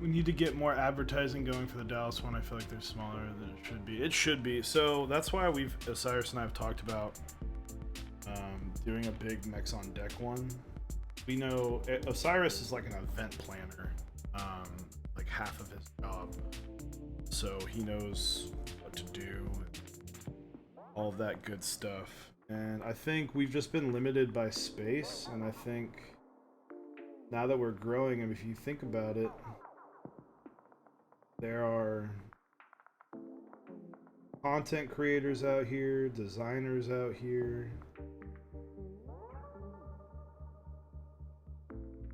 We need to get more advertising going for the Dallas one. I feel like they're smaller than it should be. It should be. So that's why Osiris and I have talked about doing a big Mechs on deck one. We know Osiris is like an event planner, like half of his job. So he knows what to do, all of that good stuff. And I think we've just been limited by space. And I think now that we're growing, and if you think about it, there are content creators out here, designers out here.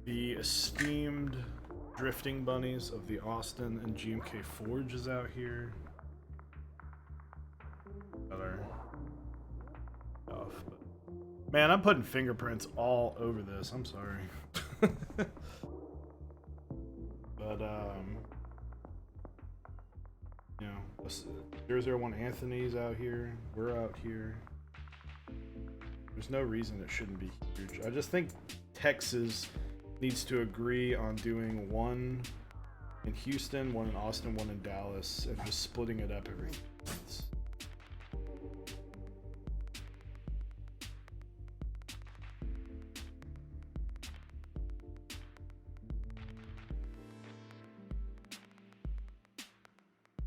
The esteemed drifting bunnies of the Austin and GMK Forge is out here. Other stuff, but man, I'm putting fingerprints all over this. I'm sorry. But you know, 001 Anthony's out here. We're out here. There's no reason it shouldn't be huge. I just think Texas needs to agree on doing one in Houston, one in Austin, one in Dallas, and just splitting it up every 3 months.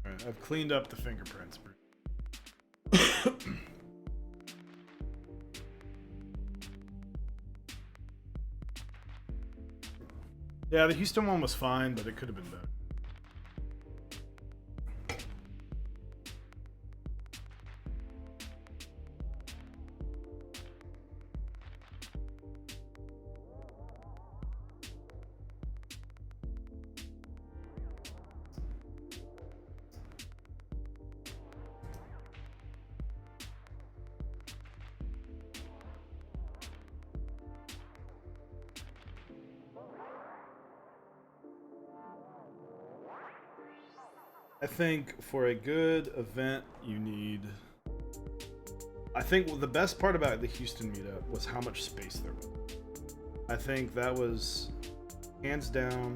Alright, I've cleaned up the fingerprints. Yeah, the Houston one was fine, but it could have been better. I think for a good event, you need... I think the best part about the Houston meetup was how much space there was. I think that was, hands down,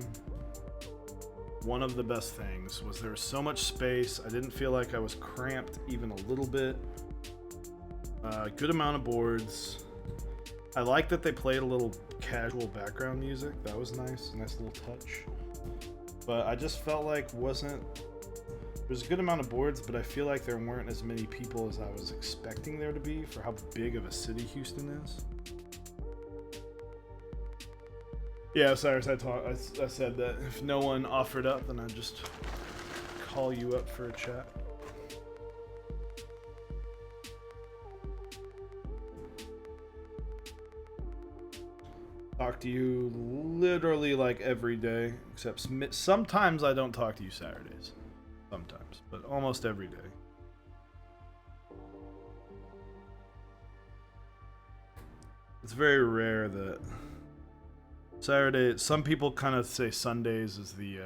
one of the best things. Was there was so much space. I didn't feel like I was cramped even a little bit. Good amount of boards. I like that they played a little casual background music. That was nice. Nice little touch. But I just felt like there's a good amount of boards, but I feel like there weren't as many people as I was expecting there to be for how big of a city Houston is. Yeah, Cyrus, I said that if no one offered up, then I'd just call you up for a chat. Talk to you literally like every day, except sometimes I don't talk to you Saturdays. Sometimes, but almost every day. It's very rare that Saturday, some people kind of say Sundays is the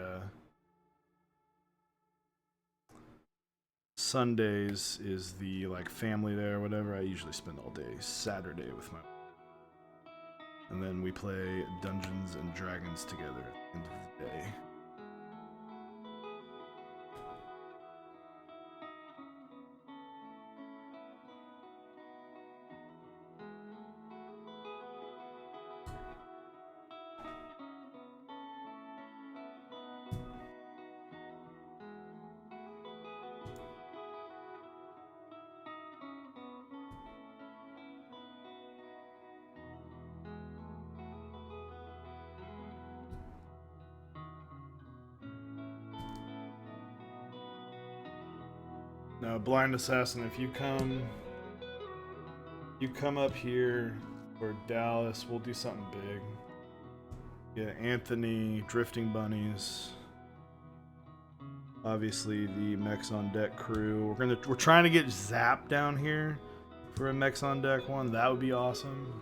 Sundays is the like family day or whatever. I usually spend all day Saturday with my, and then we play Dungeons and Dragons together at the end of the day. No, Blind Assassin, if you come up here or Dallas, we'll do something big. Yeah, Anthony, Drifting Bunnies. Obviously the Mechs on Deck crew. We're trying to get Zap down here for a Mechs on Deck one. That would be awesome.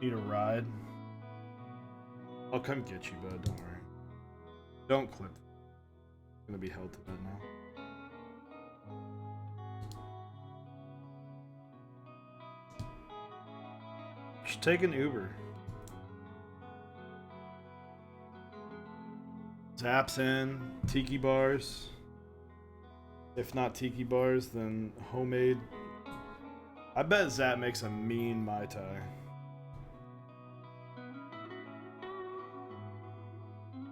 Need a ride. I'll come get you, bud, don't worry. Don't clip. I'm gonna be held to that now. Just take an Uber. Zaps in, tiki bars. If not tiki bars, then homemade. I bet Zap makes a mean Mai Tai.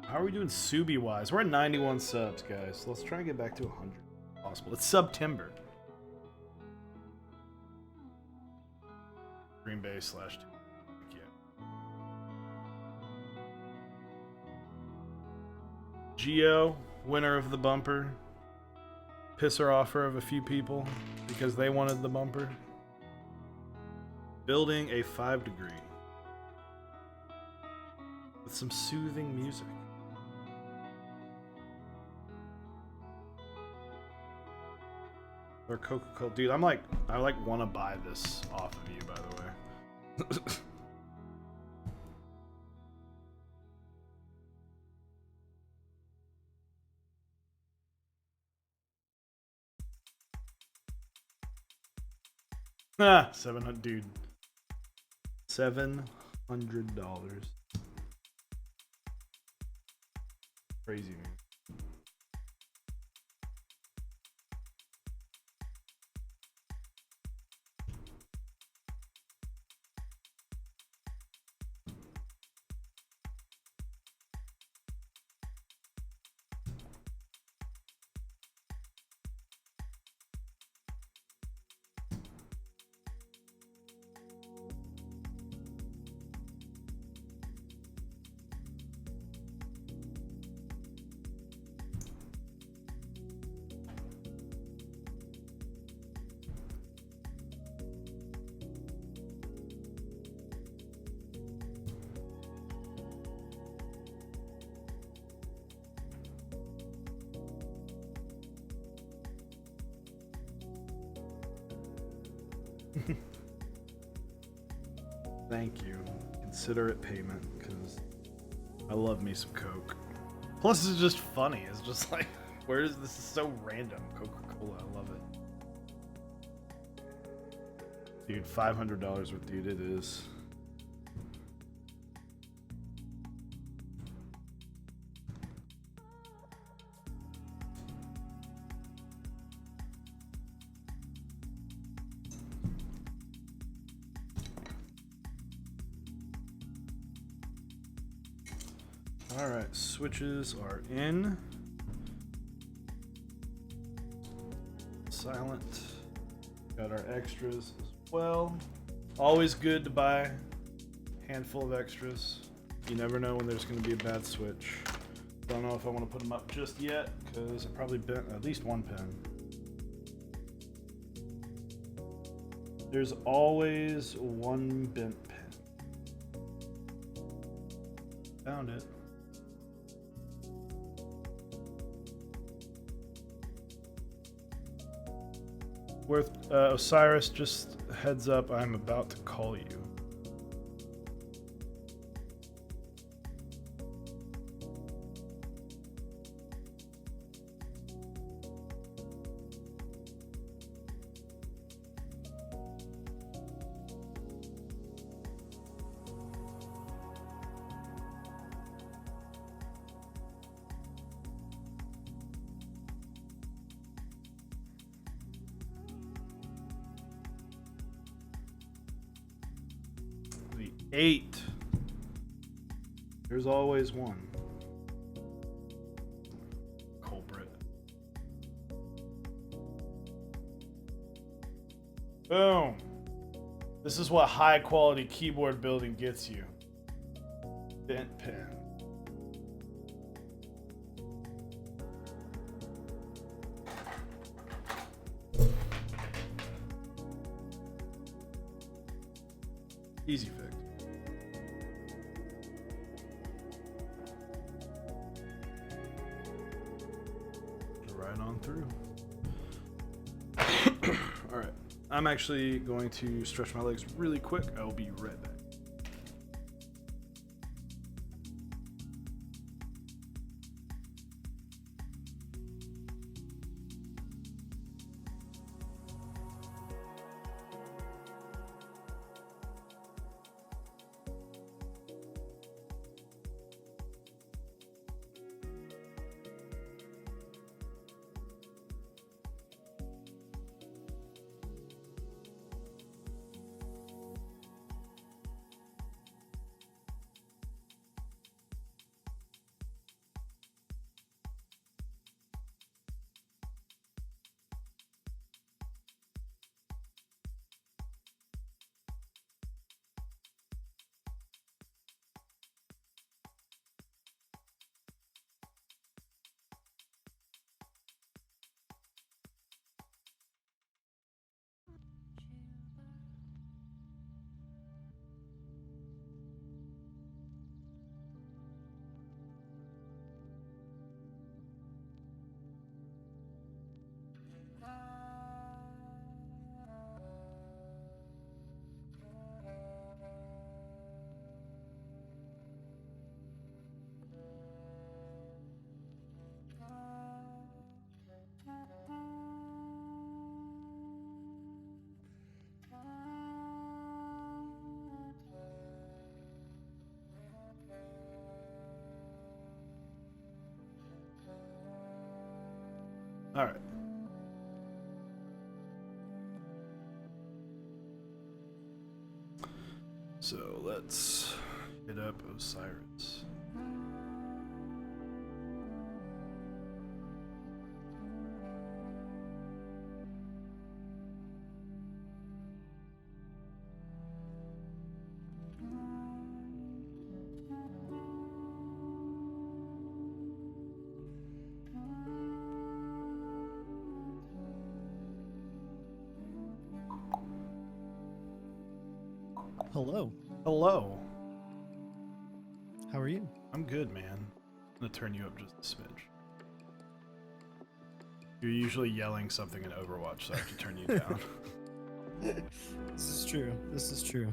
How are we doing Subi wise? We're at 91 subs, guys. Let's try and get back to 100 if possible. It's September. Green Bay /2. Yeah. Geo, winner of the bumper. Pisser offer of a few people because they wanted the bumper. Building a 5 degree with some soothing music. Or Coca-Cola. Dude, I want to buy this off of you, by the way. Ah, 700, dude. $700. Crazy, man. Thank you. Consider it payment, because I love me some Coke. Plus, it's just funny. It's just like, where is this? Is so random. Coca-Cola, I love it. Dude, $500 worth, dude, it is. Alright, switches are in. Silent. Got our extras as well. Always good to buy a handful of extras. You never know when there's going to be a bad switch. Don't know if I want to put them up just yet, because I probably bent at least one pin. There's always one bent pin. Found it. Osiris, just heads up, I'm about to call you. The 8. There's always one. Culprit. Boom. This is what high quality keyboard building gets you. Bent pin. Easy fix. Right on through. Alright. I'm actually going to stretch my legs really quick. I will be right back. All right. So let's hit up Osiris. Hello. Hello. How are you? I'm good, man. I'm gonna turn you up just a smidge. You're usually yelling something in Overwatch, so I have to turn you down. This is true. This is true.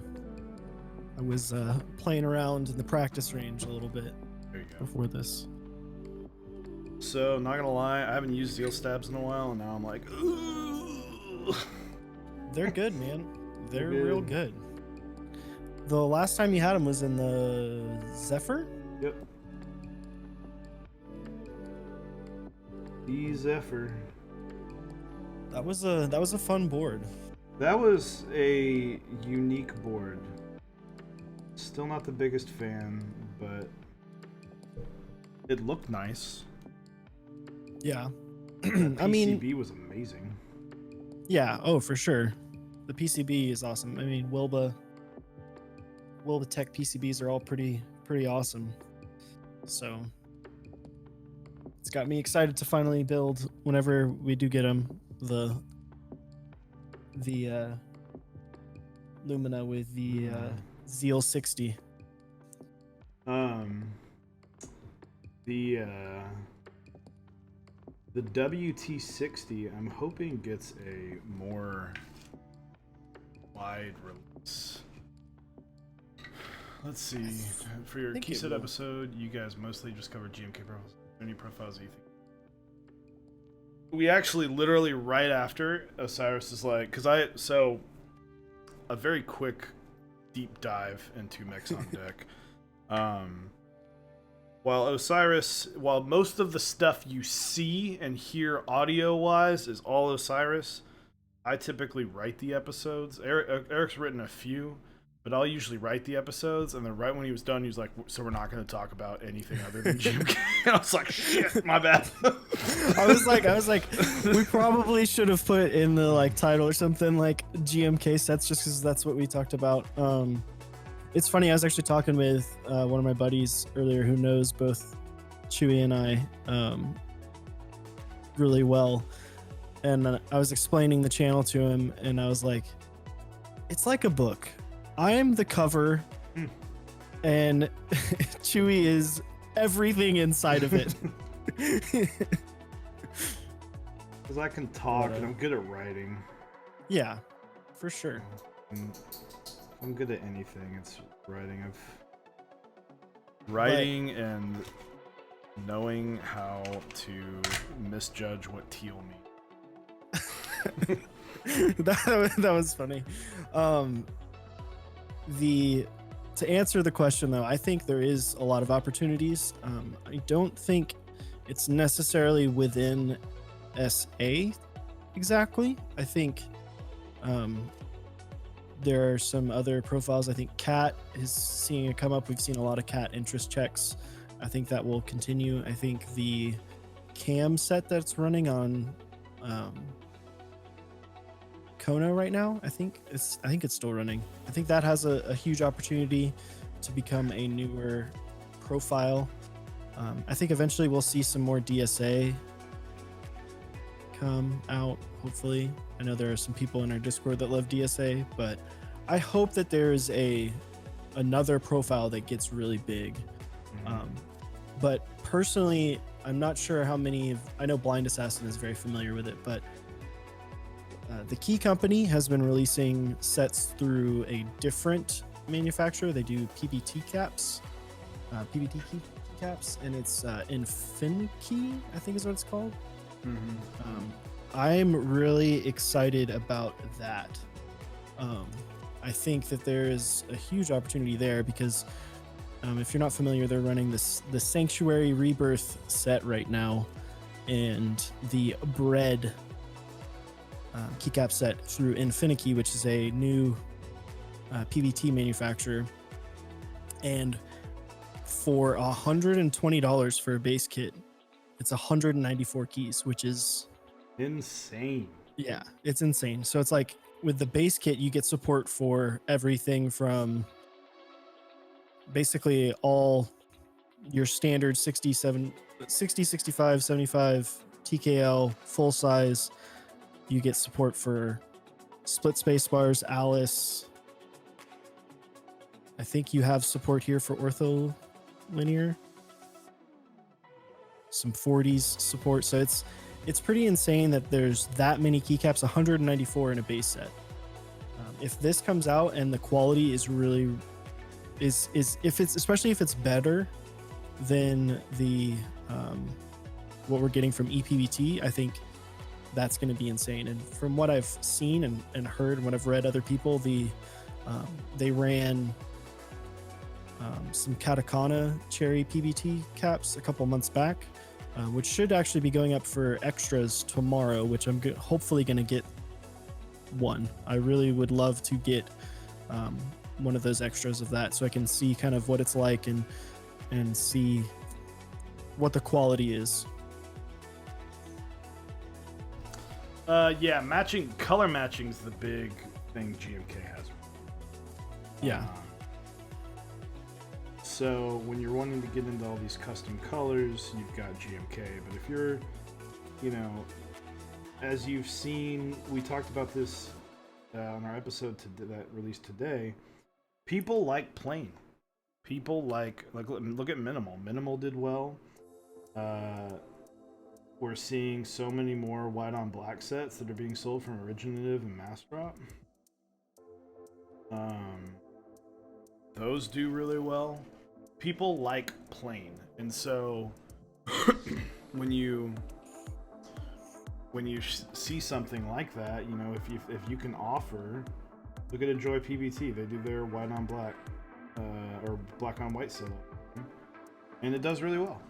I was playing around in the practice range a little bit There you go. before this. So, not gonna lie, I haven't used Zeal Stabs in a while, and now I'm like, ooh. They're good, man. They're They're real good. good. The last time you had them was in the Zephyr? Yep. The Zephyr. That was a fun board. That was a unique board. Still not the biggest fan, but it looked nice. Yeah. PCB I mean, was amazing. yeah, oh for sure. The PCB is awesome. I mean, Wilba Tech PCBs are all pretty awesome. So it's got me excited to finally build whenever we do get them the Lumina with the Zeal 60. The WT60 I'm hoping gets a more wide release. Let's see. For your key set episode, you guys mostly just covered GMK profiles. Any profiles that you think? We actually literally right after Osiris is like, so a very quick deep dive into Mechs on deck. While most of the stuff you see and hear audio wise is all Osiris, I typically write the episodes. Eric's written a few, but I'll usually write the episodes, and then right when he was done, he was like, so we're not going to talk about anything other than GMK. I was like, shit, my bad. I was like, we probably should have put in the like title or something like GMK sets, just because that's what we talked about. It's funny, I was actually talking with one of my buddies earlier who knows both Chewwy and I really well, and I was explaining the channel to him, and I was like, it's like a book. I'm the cover, and Chewwy is everything inside of it. Because I can talk, and I'm good at writing. Yeah, for sure. I'm good at anything. It's writing and knowing how to misjudge what teal means. that was funny. To answer the question though, I think there is a lot of opportunities. I don't think it's necessarily within SA exactly. I think there are some other profiles. I think Cat is seeing it come up. We've seen a lot of Cat interest checks. I think that will continue. I think the cam set that's running on Kona right now, I think it's still running. I think that has a huge opportunity to become a newer profile. I think eventually we'll see some more DSA come out, hopefully. I know there are some people in our Discord that love DSA, but I hope that there's another profile that gets really big. But personally, I'm not sure how many I know Blind Assassin is very familiar with it, but the Key Company has been releasing sets through a different manufacturer. They do PBT caps, PBT key caps, and it's Infinkey, I think is what it's called. I'm really excited about that. I think that there is a huge opportunity there because if you're not familiar, they're running the Sanctuary Rebirth set right now, and the bread keycap set through Infinity, which is a new PBT manufacturer. And for $120 for a base kit, it's 194 keys, which is insane. Yeah, it's insane. So it's like with the base kit, you get support for everything from basically all your standard 60, 65, 75 TKL full size. You get support for split space bars, Alice. I think you have support here for ortho linear, some 40s support. So it's pretty insane that there's that many keycaps, 194 in a base set. If this comes out and the quality is really if it's, especially if it's better than the what we're getting from EPBT, I think that's going to be insane. And from what I've seen and heard and what I've read other people, they ran some Katakana cherry PBT caps a couple months back, which should actually be going up for extras tomorrow, which I'm hopefully going to get one. I really would love to get one of those extras of that so I can see kind of what it's like and see what the quality is. Yeah, color matching is the big thing GMK has. Yeah. So when you're wanting to get into all these custom colors, you've got GMK. But if you're, as you've seen, we talked about this on our episode that released today. People like plain. People like look at Minimal. Minimal did well. We're seeing so many more white on black sets that are being sold from Originative and Mass Drop. Those do really well. People like plain, and so when you see something like that, if you can offer, look at Enjoy PBT. They do their white on black or black on white solo, and it does really well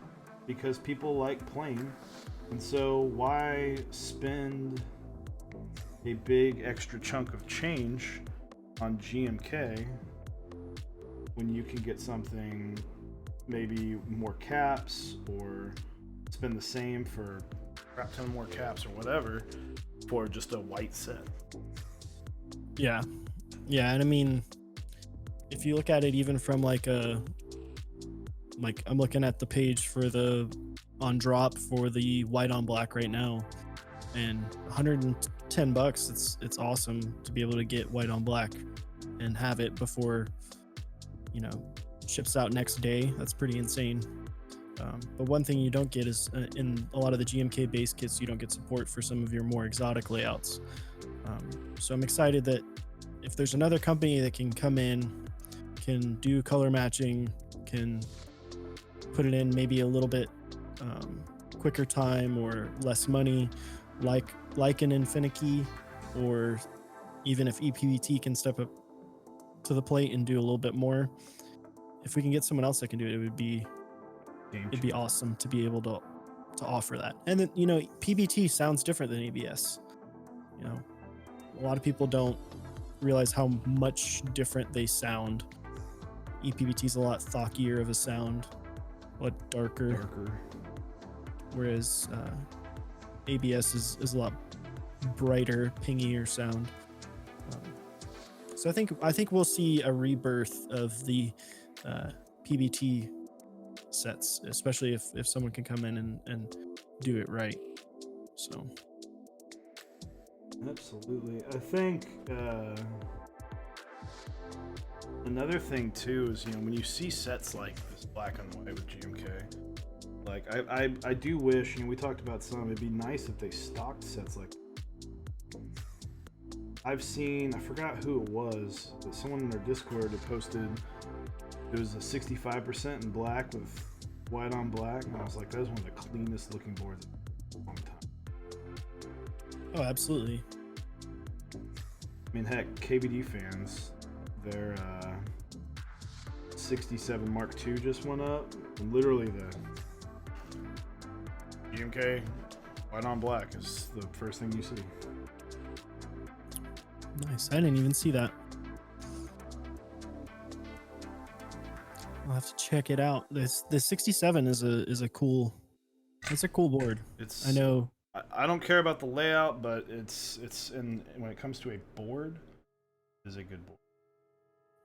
because people like plain. And so why spend a big extra chunk of change on GMK when you can get something, maybe more caps, or spend the same for a crap ton more caps or whatever for just a white set? Yeah. And I mean, if you look at it even from I'm looking at the page for the on drop for the white on black right now, and $110. It's awesome to be able to get white on black and have it before ships out next day. That's pretty insane. But one thing you don't get is in a lot of the GMK base kits, you don't get support for some of your more exotic layouts. So I'm excited that if there's another company that can come in, can do color matching, can put it in maybe a little bit quicker time or less money, like an Infinity, or even if EPBT can step up to the plate and do a little bit more. If we can get someone else that can do it, it'd be awesome to be able to offer that. And then PBT sounds different than ABS. A lot of people don't realize how much different they sound. EPBT is a lot thockier of a sound, a lot darker. Whereas ABS is a lot brighter, pingier sound. So I think we'll see a rebirth of the PBT sets, especially if someone can come in and do it right. So absolutely. I think another thing too is when you see sets like this black and white with GMK, like I do wish, we talked about some, it'd be nice if they stocked sets like I've seen, I forgot who it was, but someone in their Discord had posted it was a 65% in black with white on black, and I was like, that is one of the cleanest looking boards in a long time. Oh, absolutely. I mean, heck, KBD fans, their 67 Mark II just went up, and literally the BMK white on black is the first thing you see. Nice. I didn't even see that. I'll have to check it out. This 67 is a cool. It's a cool board. I know. I don't care about the layout, but it's when it comes to a board, it is a good board.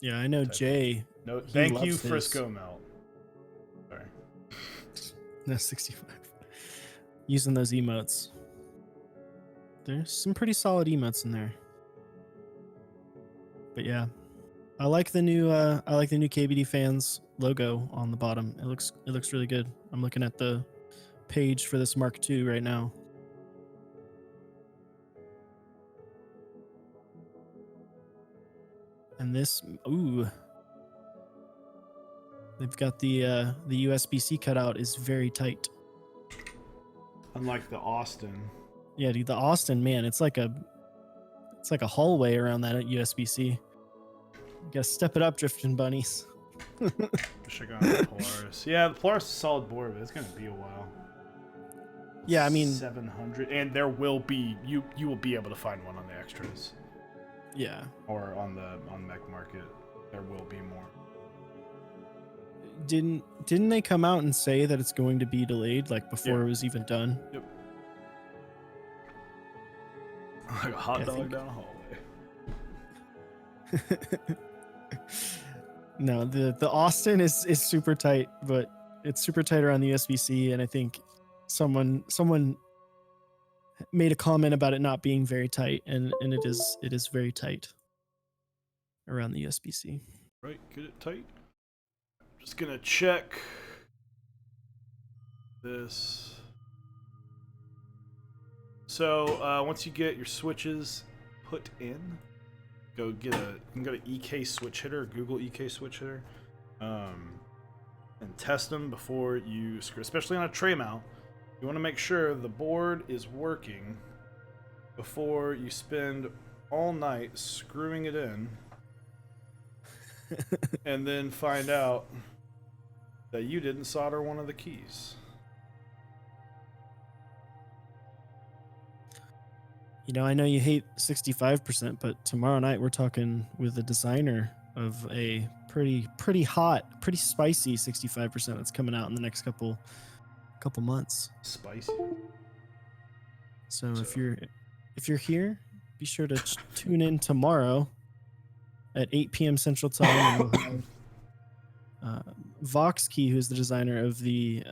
Yeah, I know Jay. No, thank you, Frisco Melt. Sorry. No, 65. Using those emotes. There's some pretty solid emotes in there. But yeah, I like the new KBD fans logo on the bottom. It looks really good. I'm looking at the page for this Mark II right now. And this, ooh, they've got the USB-C cutout is very tight. Unlike the Austin. Yeah, dude, the Austin, man, it's like a hallway around that USB-C. You gotta step it up, drifting bunnies. Wish I got the Polaris. Yeah, the Polaris is a solid board, but it's gonna be a while. Yeah, I mean 700, and there will be you will be able to find one on the extras. Yeah. Or on Mech Market, there will be more. Didn't they come out and say that it's going to be delayed, like before it was even done? Yep. Like a hot dog down a hallway. No, the Austin is super tight, but it's super tight around the USB-C, and I think someone made a comment about it not being very tight, and it is very tight around the USB-C. Right, get it tight. Just gonna check this. So once you get your switches put in, you can go to EK Switch Hitter, Google EK Switch Hitter, and test them before you screw. Especially on a tray mount, you want to make sure the board is working before you spend all night screwing it in, and then find out that you didn't solder one of the keys. You know, I know you hate 65%, but tomorrow night we're talking with the designer of a pretty hot, pretty spicy 65% that's coming out in the next couple months. Spicy. So if you're here, be sure to tune in tomorrow at 8 p.m. Central Time. And we'll have Voxkey, who's the designer of the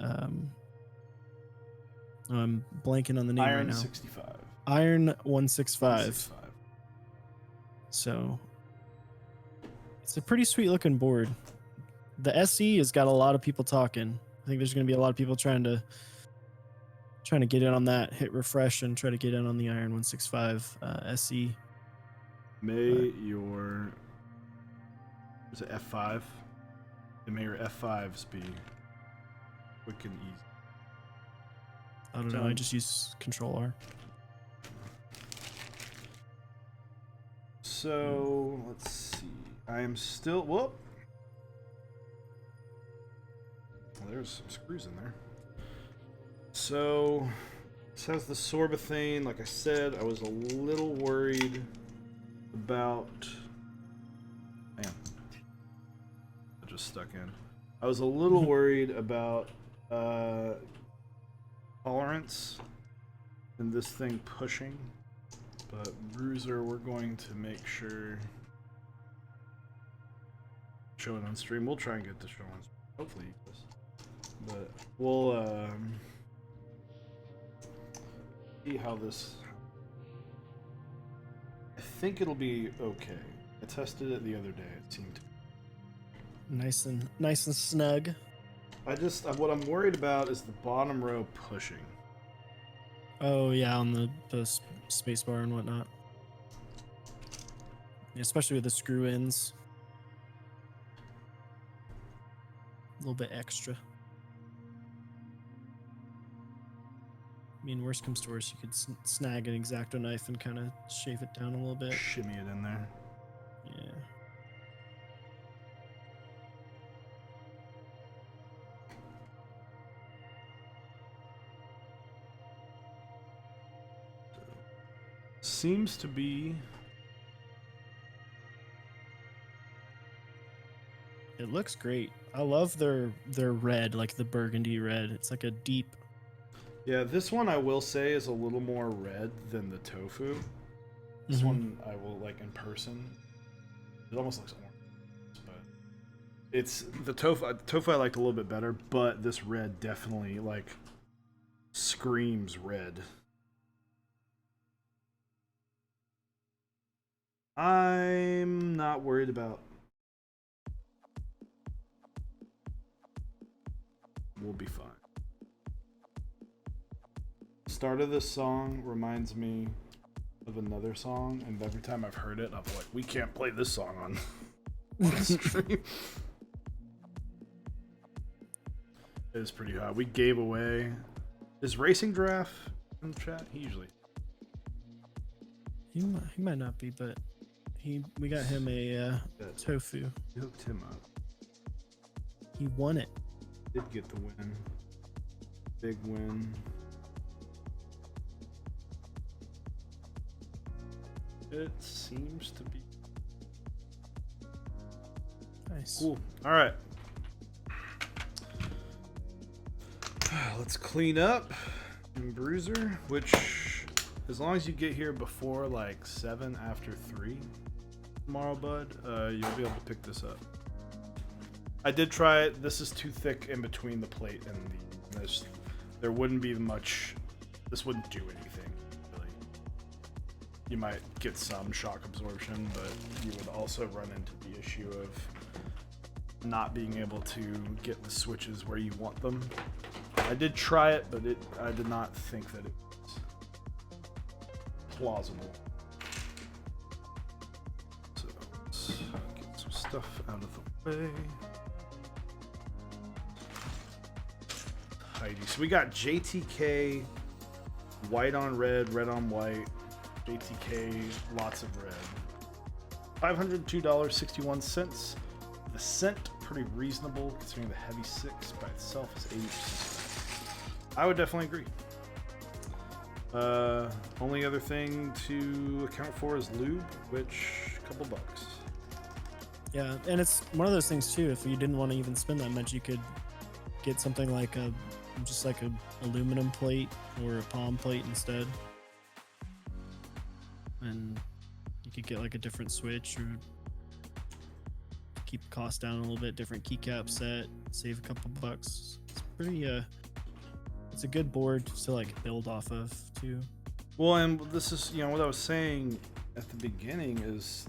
I'm blanking on the name right now. 65. Iron 165. So it's a pretty sweet looking board. The SE has got a lot of people talking. I think there's going to be a lot of people trying to get in on that, hit refresh, and try to get in on the Iron 165 SE. May your F5? May your F5s be quick and easy. I don't know. I just use Control R. So let's see. I am still. Whoop. Well, there's some screws in there. So this has the Sorbothane. Like I said, I was a little worried about. Man, I just stuck in. I was a little worried about tolerance and this thing pushing. But Bruiser, we're going to make sure show it on stream. We'll try and get the show on stream. Hopefully, but we'll see how this. I think it'll be okay. I tested it the other day. It seemed nice and snug. What I'm worried about is the bottom row pushing. Oh yeah, on the space bar and whatnot. Especially with the screw ins. A little bit extra. I mean, worst comes to worst, you could snag an X-Acto knife and kind of shave it down a little bit. Shimmy it in there. Yeah. seems to be. It looks great. I love their red, like the burgundy red. It's like a deep. Yeah, this one I will say is a little more red than the tofu. This one I will like in person. It almost looks orange, but it's the tofu. Tofu I liked a little bit better, but this red definitely like screams red. I'm not worried about. We'll be fine. Start of this song reminds me of another song, and every time I've heard it, I'm like, we can't play this song on stream. It is pretty hot. We gave away. Is Racing Giraffe in the chat? He usually. He might not be, but we got him a tofu. You hooked him up. He won it. Did get the win. Big win. It seems to be Nice. cool. All right. Let's clean up in Bruiser, which as long as you get here before like 7 after 3 tomorrow, bud, you'll be able to pick this up. I did try it. This is too thick in between the plate and there wouldn't be much. This wouldn't do anything really. You might get some shock absorption, but you would also run into the issue of not being able to get the switches where you want them. I did try it, but I did not think that it was plausible. So let's get some stuff out of the way. Tidy. So we got JTK, white on red, red on white. JTK, lots of red. $502.61. The scent, pretty reasonable considering the heavy 6 by itself is 80%. I would definitely agree. Only other thing to account for is lube, which a couple bucks. Yeah, and it's one of those things too. If you didn't want to even spend that much, you could get something like a aluminum plate or a palm plate instead, and you could get like a different switch or keep the cost down a little bit. Different keycap set, save a couple bucks. It's pretty. It's a good board to like build off of too. Well, and this is what I was saying at the beginning is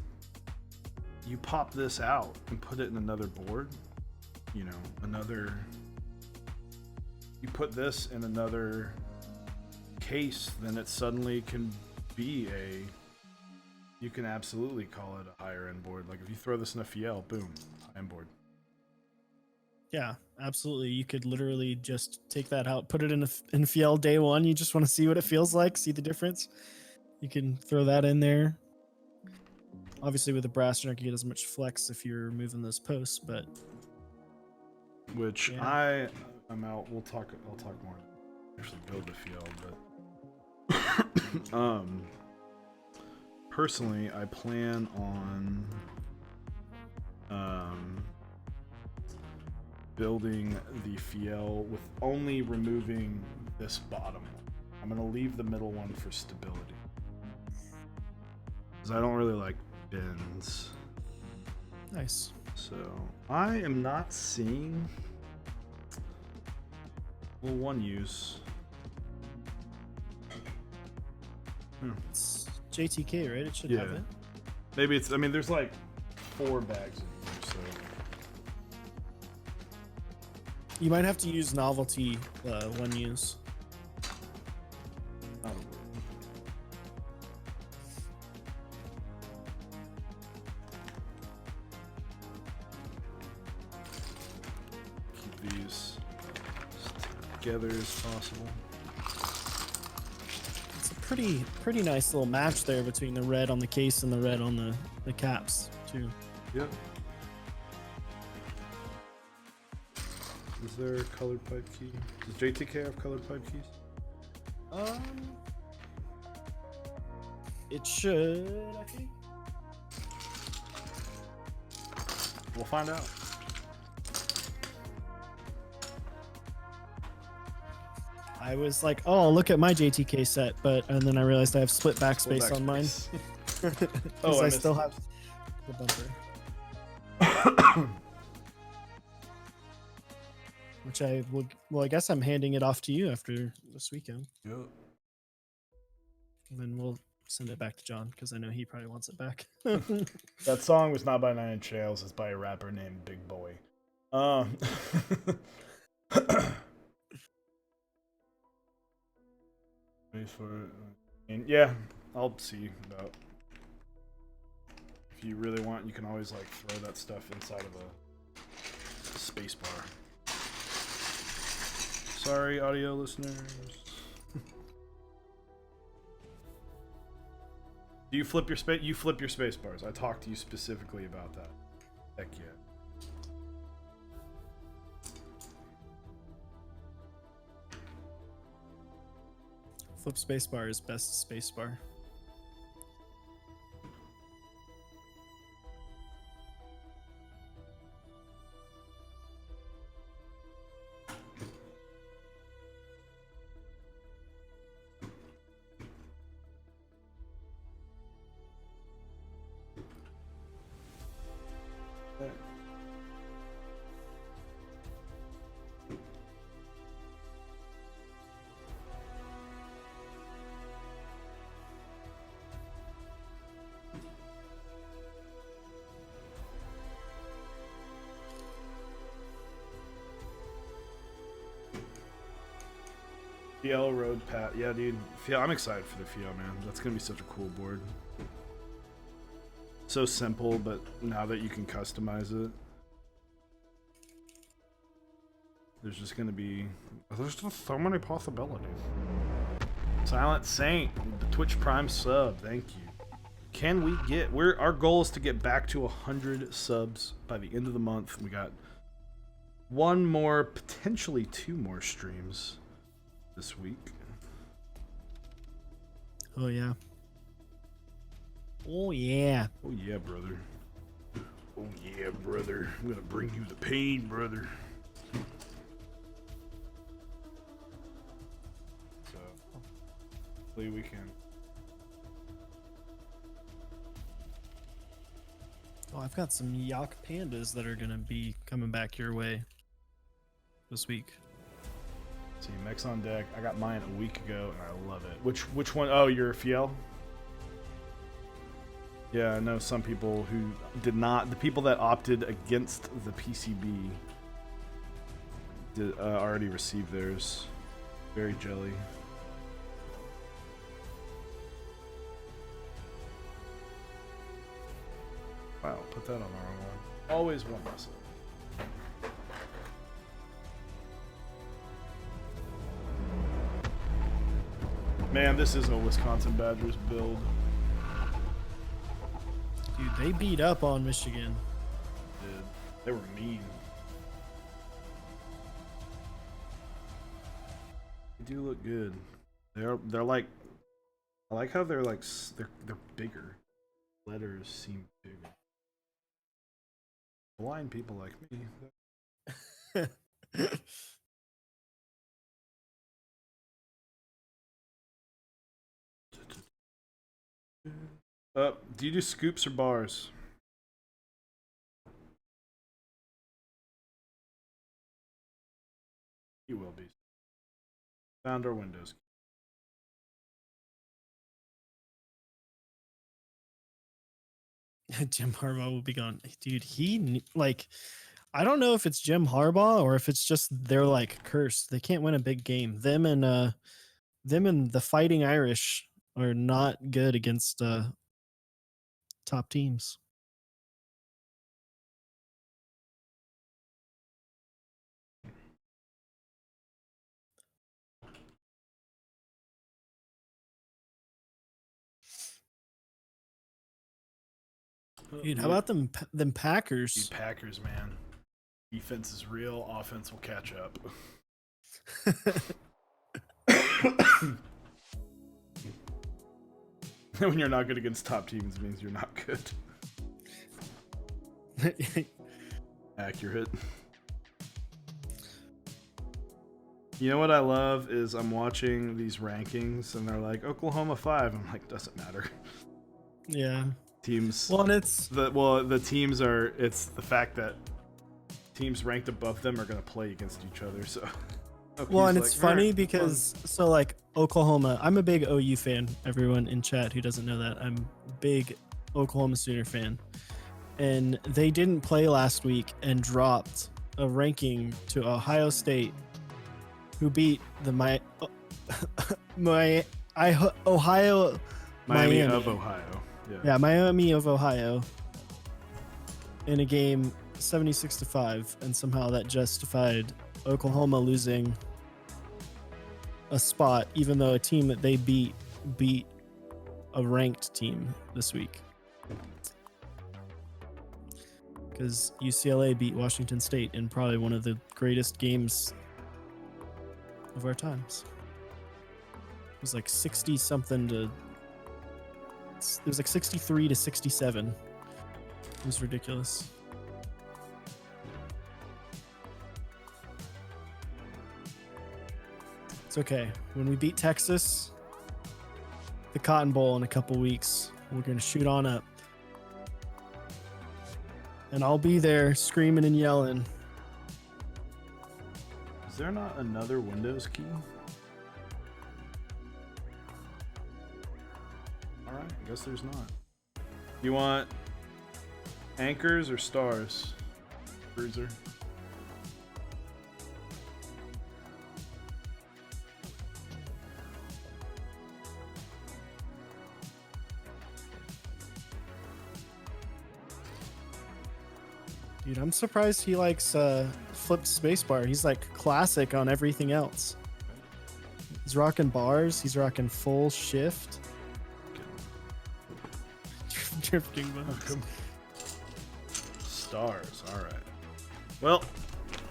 you pop this out and put it in another board. You put this in another case, then it suddenly can be you can absolutely call it a higher end board. Like if you throw this in a Fiel, boom, high end board. Yeah, absolutely. You could literally just take that out, put it in Fiel day one. You just want to see what it feels like, see the difference. You can throw that in there. Obviously, with the brass, you're not gonna get as much flex if you're moving those posts, but which yeah. I'm out. I'll talk more. Actually, build the Fiel, but personally, I plan on building the Fiel with only removing this bottom one. I'm gonna leave the middle one for stability because I don't really like bends. Nice. So I am not seeing one use. It's JTK, right? It should have it. Maybe it's. I mean, there's like 4 bags in here, so You might have to use novelty one use. oh. Keep these as together as possible. It's a pretty nice little match there between the red on the case and the red on the caps too. Yep. Is there a colored pipe key? Does JTK have colored pipe keys? It should, I think. We'll find out. I was like, oh, look at my JTK set, and then I realized I have split backspace on mine. Because I still have the bumper. Which I will. Well, I guess I'm handing it off to you after this weekend. Yep. And then we'll send it back to John because I know he probably wants it back. That song was not by 9 Inch Nails. It's by a rapper named Big Boy. Wait for it. Yeah, I'll see about. If you really want, you can always like throw that stuff inside of a space bar. Sorry, audio listeners. Do you flip your space? You flip your space bars. I talked to you specifically about that. Heck yeah. Flip spacebar is best spacebar. FL Road Pat. Yeah, dude. I'm excited for the FL, man. That's going to be such a cool board. So simple, but now that you can customize it, there's just going to be... There's just so many possibilities. Silent Saint, the Twitch Prime sub. Thank you. Can we get... Our goal is to get back to 100 subs by the end of the month. We got one more, potentially 2 more streams this week. Oh yeah. Oh yeah. Oh yeah, brother. Oh yeah, brother. I'm gonna bring you the pain, brother. So hopefully we can. Oh, I've got some Yak Pandas that are gonna be coming back your way this week. See, Mechs on deck. I got mine a week ago, and I love it. Which one? Oh, you're a FL? Yeah, I know some people who did not. The people that opted against the PCB did already received theirs. Very jelly. Wow, put that on the wrong one. Always one muscle. Man, this is a Wisconsin Badgers build. Dude, they beat up on Michigan. Dude, they were mean. They do look good. They're like, I like how they're like they're bigger. Letters seem bigger. Blind people like me. Do you do scoops or bars? You will be. Found our windows. Jim Harbaugh will be gone. Dude, I don't know if it's Jim Harbaugh or if it's just they're like cursed. They can't win a big game. Them and the Fighting Irish are not good against top teams. Dude, how about them Packers? The Packers, man. Defense is real. Offense will catch up. When you're not good against top teams, it means you're not good. Accurate. You know what I love is I'm watching these rankings and they're like Oklahoma 5. I'm like, doesn't matter. Yeah. Teams. Well, and it's the teams are. It's the fact that teams ranked above them are going to play against each other. So. Well, and it's funny because so like Oklahoma, I'm a big OU fan. Everyone in chat who doesn't know that, I'm a big Oklahoma Sooner fan. And they didn't play last week and dropped a ranking to Ohio State, who beat the Ohio Miami of Ohio. Yeah, Miami of Ohio in a game 76-5, and somehow that justified Oklahoma losing a spot, even though a team that they beat a ranked team this week. Because UCLA beat Washington State in probably one of the greatest games of our times. It was like 60 something to. It was like 63 to 67. It was ridiculous. It's okay. When we beat Texas, the Cotton Bowl in a couple weeks, we're going to shoot on up. And I'll be there screaming and yelling. Is there not another Windows key? Alright, I guess there's not. You want anchors or stars, Bruiser? Dude, I'm surprised he likes flipped spacebar. He's like classic on everything else. He's rocking bars. He's rocking full shift. Drifting bugs. Stars. All right. Well,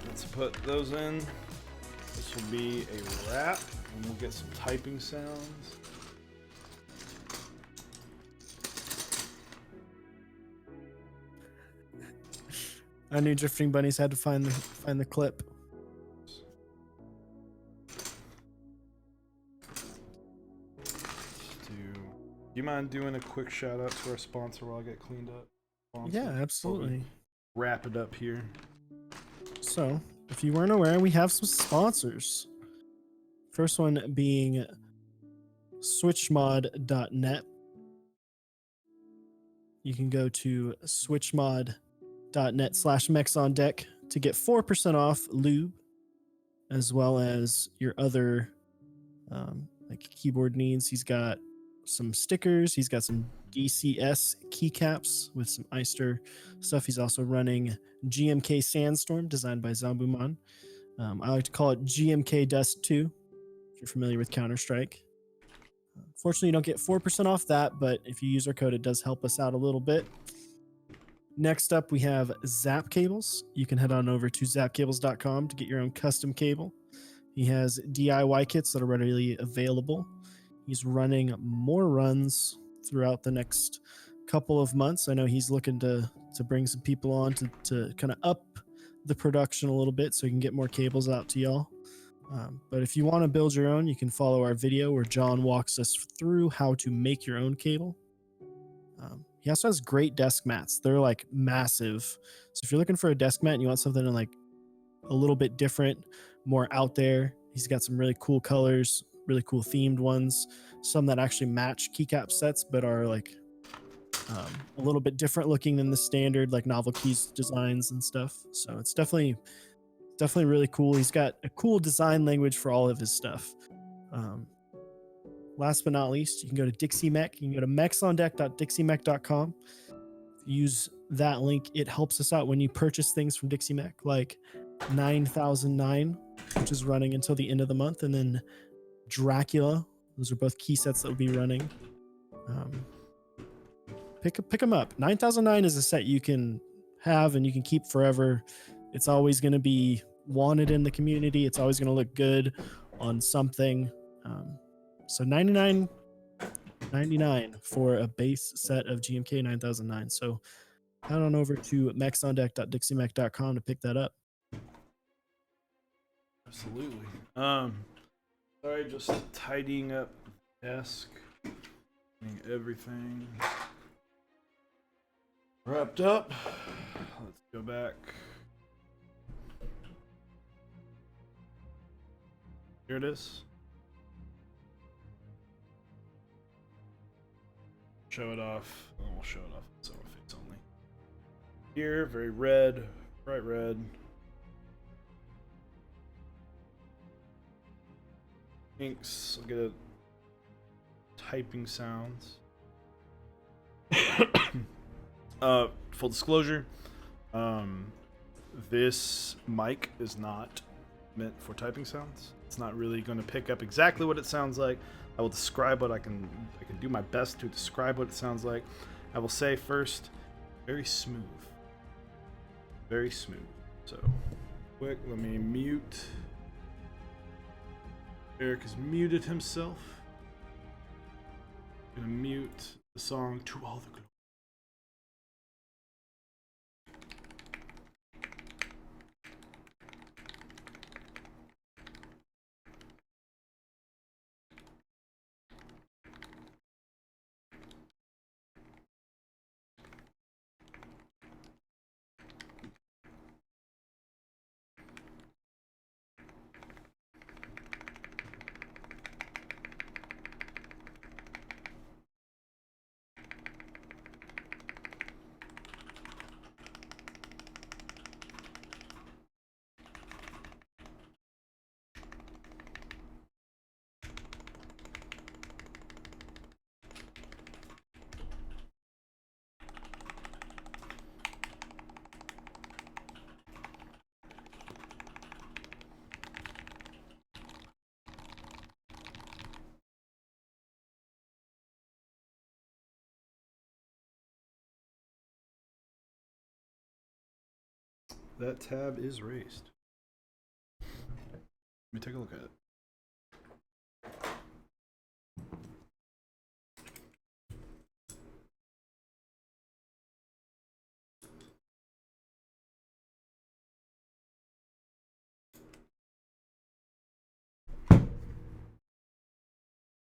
let's put those in. This will be a wrap, and we'll get some typing sounds. I knew Drifting Bunnies had to find the clip. Do you mind doing a quick shout out to our sponsor while I get cleaned up? Yeah, absolutely. Wrap it up here. So, if you weren't aware, we have some sponsors. First one being switchmod.net. You can go to switchmod.net/Mechs on deck to get 4% off lube, as well as your other like keyboard needs. He's got some stickers. He's got some DCS keycaps with some Eyster stuff. He's also running GMK Sandstorm, designed by Zambuman. I like to call it GMK Dust 2, if you're familiar with Counter-Strike. Fortunately, you don't get 4% off that, but if you use our code, it does help us out a little bit. Next up, we have Zap Cables. You can head on over to zapcables.com to get your own custom cable. He has DIY kits that are readily available. He's running more runs throughout the next couple of months. I know he's looking to bring some people on to kind of up the production a little bit so he can get more cables out to y'all. But if you want to build your own, you can follow our video where John walks us through how to make your own cable. He also has great desk mats. They're like massive. So if you're looking for a desk mat and you want something like a little bit different, more out there, he's got some really cool colors, really cool themed ones, some that actually match keycap sets but are like a little bit different looking than the standard like novel keys designs and stuff. So it's definitely really cool. He's got a cool design language for all of his stuff. Last but not least, you can go to Dixie Mech. You can go to mechsondeck.dixiemech.com. Use that link. It helps us out when you purchase things from Dixie Mech, like 9009, which is running until the end of the month, and then Dracula. Those are both key sets that will be running. Pick them up. 9009 is a set you can have and you can keep forever. It's always going to be wanted in the community. It's always going to look good on something. So 99, $99 for a base set of GMK 9009. So head on over to mechsondeck.dixiemech.com to pick that up. Absolutely. Sorry, just tidying up the desk, getting everything wrapped up. Let's go back. Here it is. Show it off. Oh, we'll show it off. It's on face only. Here, very red, bright red. Inks. I'll get a typing sounds. Full disclosure. This mic is not meant for typing sounds. It's not really going to pick up exactly what it sounds like. I will describe what I can do my best to describe what it sounds like. I will say first, very smooth. Very smooth. So, quick, let me mute. Eric has muted himself. I'm gonna mute the song To All the Glory. That tab is raised. Let me take a look at it.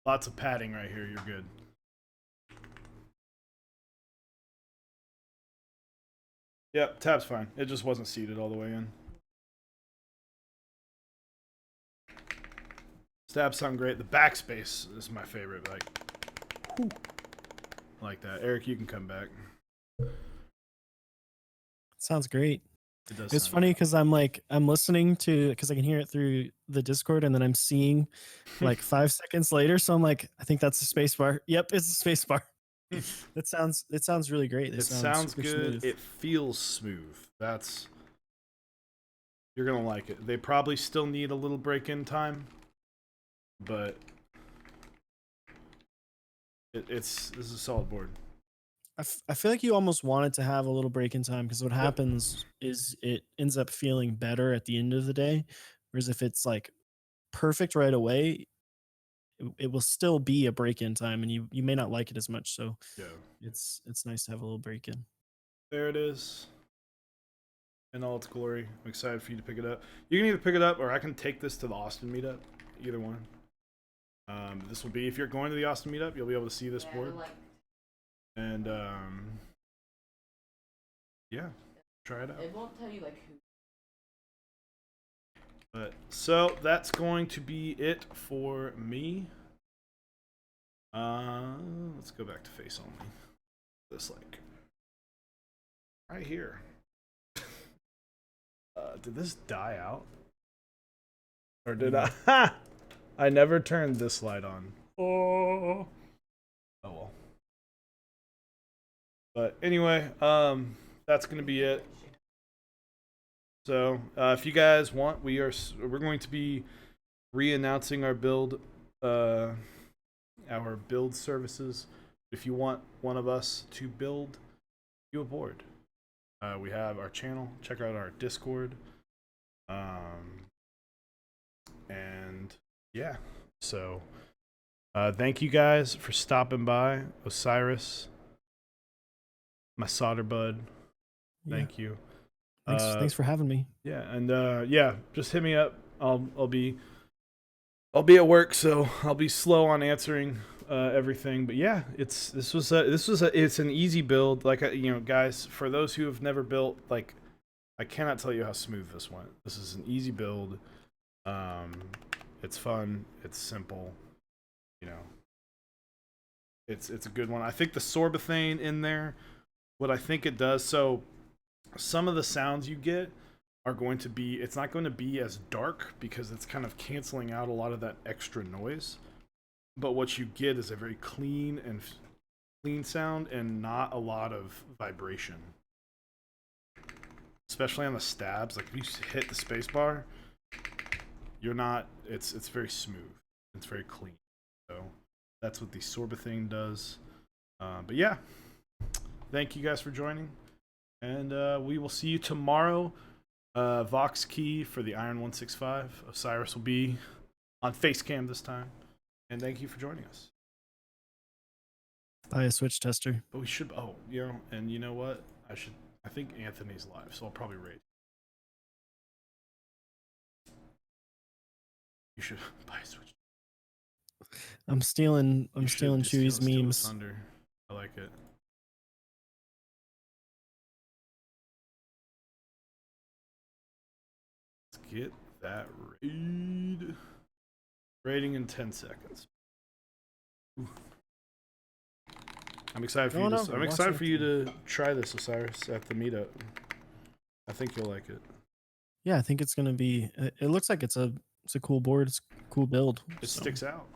Lots of padding right here. You're good. Yep, tab's fine. It just wasn't seated all the way in. Tabs sound great. The backspace is my favorite. Whew. Like that. Eric, you can come back. Sounds great. It does. It's funny because I'm listening to, because I can hear it through the Discord, and then I'm seeing like 5 seconds later. So I'm like, I think that's a space bar. Yep, it's a space bar. It sounds really great. It sounds good. Smooth. It feels smooth. You're gonna like it. They probably still need a little break-in time, but this is a solid board. I feel like you almost want it to have a little break in time, because what happens is it ends up feeling better at the end of the day. Whereas if it's like perfect right away, it will still be a break in time, and you may not like it as much. So yeah, it's nice to have a little break in. There it is. In all its glory. I'm excited for you to pick it up. You can either pick it up, or I can take this to the Austin meetup. Either one. This will be, if you're going to the Austin meetup, you'll be able to see this board. And yeah, try it out. It won't tell you like who. But so that's going to be it for me. Let's go back to face only. This like right here. Did this die out? Or did I? Ha! I never turned this light on. Oh well. But anyway, that's gonna be it. So if you guys want, we're going to be re-announcing our build services. If you want one of us to build you a board, we have our channel. Check out our Discord. And yeah, so Thank you guys for stopping by. Osiris, my solder bud. Thank you. Thanks for having me. Yeah, and yeah, just hit me up. I'll be at work, so I'll be slow on answering everything. But yeah, it's an easy build. Like guys, for those who have never built, like I cannot tell you how smooth this went. This is an easy build. It's fun. It's simple. It's a good one. I think the Sorbothane in there, what I think it does, so some of the sounds you get are going to be, it's not going to be as dark because it's kind of canceling out a lot of that extra noise. But what you get is a very clean sound and not a lot of vibration. Especially on the stabs, like if you hit the spacebar, you're not, it's very smooth. It's very clean. So that's what the Sorbothane does. But yeah, thank you guys for joining. And we will see you tomorrow. Vox key for the Iron 165. Osiris will be on Facecam this time. And thank you for joining us. Buy a Switch tester. But we should, and you know what? I think Anthony's live, so I'll probably rate. You should buy a Switch. I'm stealing Chewwy's memes. Thunder. I like it. Let's get that rating in 10 seconds. Ooh. I'm excited for you. I'm excited for you to try this, Osiris, at the meetup. I think you'll like it. Yeah, I think it's gonna be. It looks like it's a cool board. It's a cool build. It sticks out.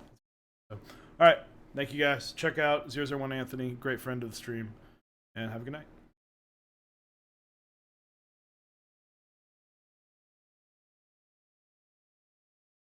So, all right, thank you guys. Check out 001 Anthony, great friend of the stream, and have a good night.